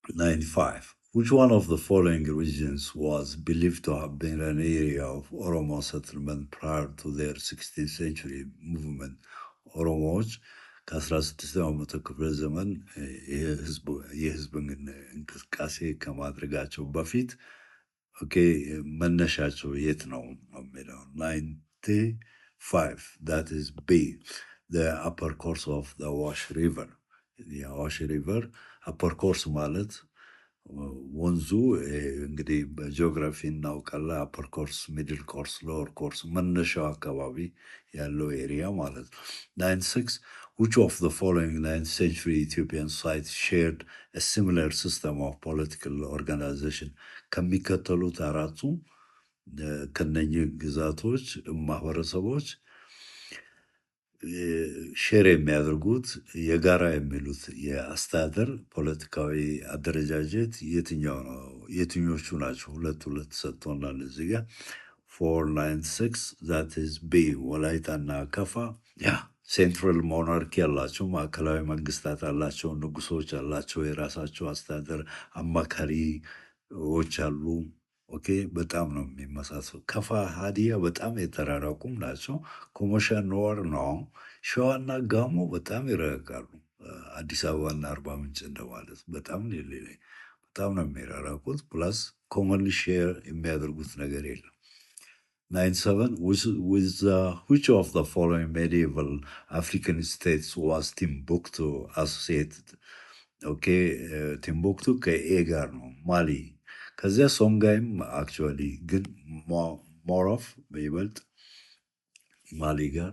95 which one of the following regions was believed to have been an area of Oromo settlement prior to their 16th century movement? ኦሮሞዎች ከ16ኛው መቶ ክፍለ ዘመን የህዝብን እንቅስቃሴ ከማድረጋቸው በፊት መነሻቸው የት ነው የሚለው 95 that is B the upper course of the Awash River. የአዋሽ ሪቨር አፐር ኮርስ ማለት ወንዙ እንግዲህ በጂኦግራፊ እናውቃለን። አፐር ኮርስ፣ ሚድል ኮርስ፣ ሎወር ኮርስ መነሻው አካባቢ ያለው ኤሪያ ማለት ነው። 96 which of the following 9th century Ethiopian sites shared a similar system of political organization? ከሚከተሉት አራቱ ከነኚህ ግዛቶች ማህበረሰቦች ሼር የሚያደርጉት የጋራ የሚሉት የአስተዳደር ፖለቲካዊ አደረጃጀት የትኞቹ ናቸው? ሁለት ሰጥቶናል እዚህ ጋር 496 that is B ወላይታና ከፋ ሴንትራል ሞናርኪ አላቸው፣ ማዕከላዊ መንግስታት አላቸው፣ ንጉሶች አላቸው፣ የራሳቸው አስተዳደር አማካሪዎች አሉ። በጣም ነው የሚመሳሰሉ። ከፋ ሀዲያ በጣም የተራራቁም ናቸው። ኮሞሻ ኖር ነው። ሸዋና ጋሞ በጣም ይረጋጋሉ። አዲስ አበባና አርባ ምንጭ እንደማለት በጣም በጣም ነው የሚራራቁት። ፕላስ ኮመንሊ ሼር የሚያደርጉት ነገር የለም። 97 which of the following medieval African states was Timbuktu associated? ኦኬ ቲምቡክቱ ከኤ ጋር ነው ማሊ። ከዚያ ሶንጋይም አክቹዋሊ ግን ሞሮፍ በይበልጥ ማሊ ጋር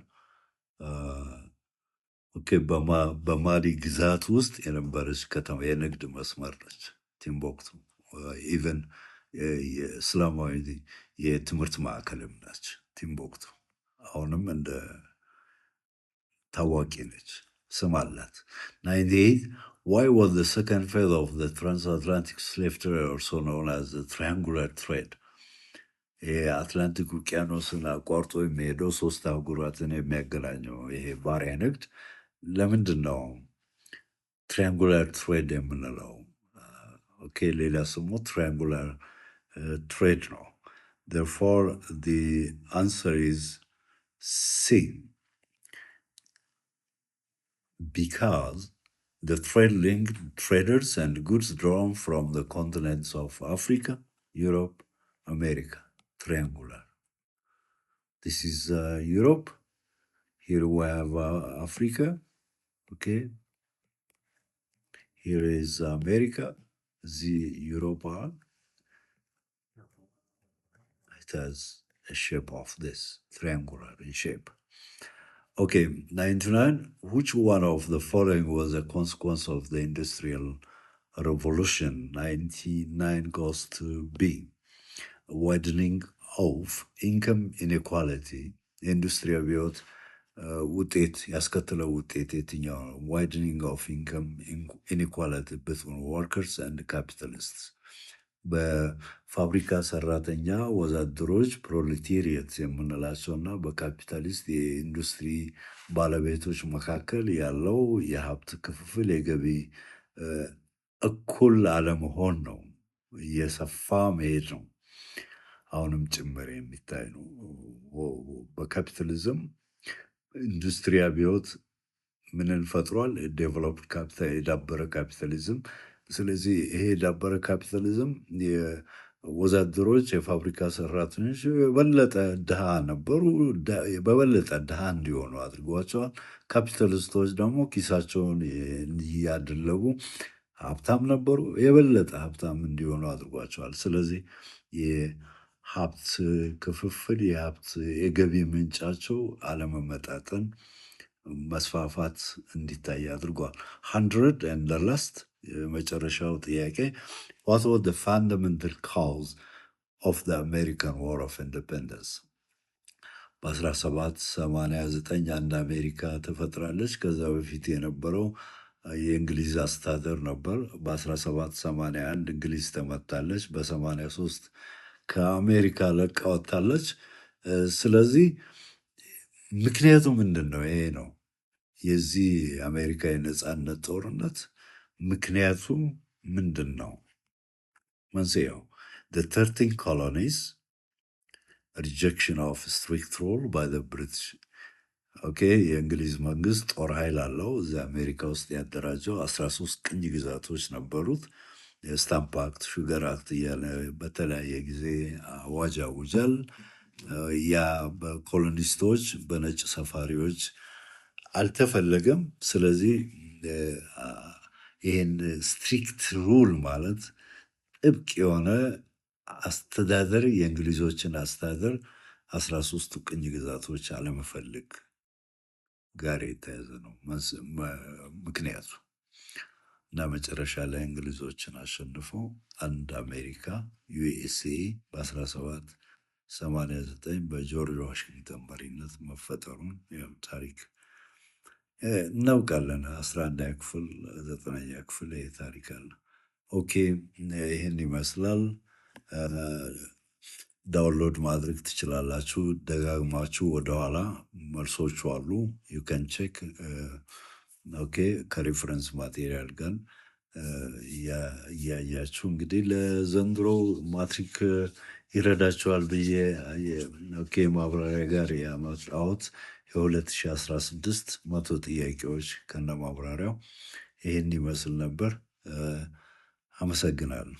ኦኬ በማሊ ግዛት ውስጥ የነበረች ከተማ የንግድ መስመር ነች ቲምቡክቱ። ኢቨን የእስላማዊ የትምህርት ማዕከልም ነች ቲምቡክቱ። አሁንም እንደ ታዋቂ ነች፣ ስም አላት። 98 why was the second phase of the transatlantic slave trade also known as the triangular trade? የአትላንቲክ ውቅያኖስን አቋርጦ የሚሄደው ሶስት አህጉራትን የሚያገናኘው ይሄ ባሪያ ንግድ ለምንድን ነው ትሪያንጉላር ትሬድ የምንለው? ኦኬ ሌላ ስሙ ትሪያንጉላር ትሬድ ነው። therefore the answer is C, because the trade linked traders and goods drawn from the continents of Africa, Europe, America. Triangular. This is Europe. Here we have Africa. Okay. Here is America. The Europa. It has a shape of this, triangular in shape. Okay, 99. Which one of the following was a consequence of the Industrial Revolution? 99 goes to B. Widening of income inequality. ኢንዱስትሪ አብዮት ውጤት ያስከተለው ውጤት የትኛው ነው? ዋይድኒንግ ኦፍ ኢንካም ኢኒኳሊቲ ቢትዊን ወርከርስ ኤንድ ካፒታሊስትስ። በፋብሪካ ሰራተኛ ወዛደሮች ፕሮሌቴሪየት የምንላቸውና በካፒታሊስት የኢንዱስትሪ ባለቤቶች መካከል ያለው የሀብት ክፍፍል የገቢ እኩል አለመሆን ነው። እየሰፋ መሄድ ነው። አሁንም ጭምር የሚታይ ነው። በካፒታሊዝም ኢንዱስትሪ አብዮት ምንን ፈጥሯል? ዴቨሎፕድ ካፒታል፣ የዳበረ ካፒታሊዝም። ስለዚህ ይሄ የዳበረ ካፒታሊዝም ወዛደሮች የፋብሪካ ሰራተኞች የበለጠ ድሃ ነበሩ፣ በበለጠ ድሃ እንዲሆኑ አድርጓቸዋል። ካፒታሊስቶች ደግሞ ኪሳቸውን እያደለቡ ሀብታም ነበሩ፣ የበለጠ ሀብታም እንዲሆኑ አድርጓቸዋል። ስለዚህ የሀብት ክፍፍል የሀብት የገቢ ምንጫቸው አለመመጣጠን መስፋፋት እንዲታይ አድርጓል። 100 and the last የመጨረሻው ጥያቄ what was the fundamental cause of the American War of Independence? በ1789 አንድ አሜሪካ ተፈጥራለች። ከዛ በፊት የነበረው የእንግሊዝ አስተዳደር ነበር። በ1781 እንግሊዝ ተመታለች። በ83 ከአሜሪካ ለቃ ወጥታለች። ስለዚህ ምክንያቱ ምንድን ነው? ይሄ ነው የዚህ አሜሪካ የነፃነት ጦርነት ምክንያቱ ምንድን ነው? መንስኤው the 13 colonies, rejection of strict rule by the British. ኦኬ የእንግሊዝ መንግስት ጦር ኃይል አለው። እዚህ አሜሪካ ውስጥ ያደራጀው 13 ቅኝ ግዛቶች ነበሩት። የስታምፕ አክት፣ ሹገር አክት እያለ በተለያየ ጊዜ አዋጅ ያውጃል። ያ በኮሎኒስቶች በነጭ ሰፋሪዎች አልተፈለገም። ስለዚህ ይህን ስትሪክት ሩል ማለት ጥብቅ የሆነ አስተዳደር የእንግሊዞችን አስተዳደር 13ቱ ቅኝ ግዛቶች አለመፈለግ ጋር የተያዘ ነው ምክንያቱ። እና መጨረሻ ላይ እንግሊዞችን አሸንፈው አንድ አሜሪካ ዩኤስኤ በ1789 በጆርጅ ዋሽንግተን መሪነት መፈጠሩን ያው ታሪክ እናውቃለን። 11ኛ ክፍል 9ኛ ክፍል ይሄ ታሪክ አለ። ኦኬ ይህን ይመስላል። ዳውንሎድ ማድረግ ትችላላችሁ። ደጋግማችሁ ወደኋላ መልሶቹ አሉ ዩከን ቼክ። ኦኬ ከሪፍረንስ ማቴሪያል ጋር እያያችሁ እንግዲህ ለዘንድሮ ማትሪክ ይረዳቸዋል ብዬ ማብራሪያ ጋር ያመጣሁት የ2016 100 ጥያቄዎች ከነ ማብራሪያው ይህን ይመስል ነበር። አመሰግናለሁ።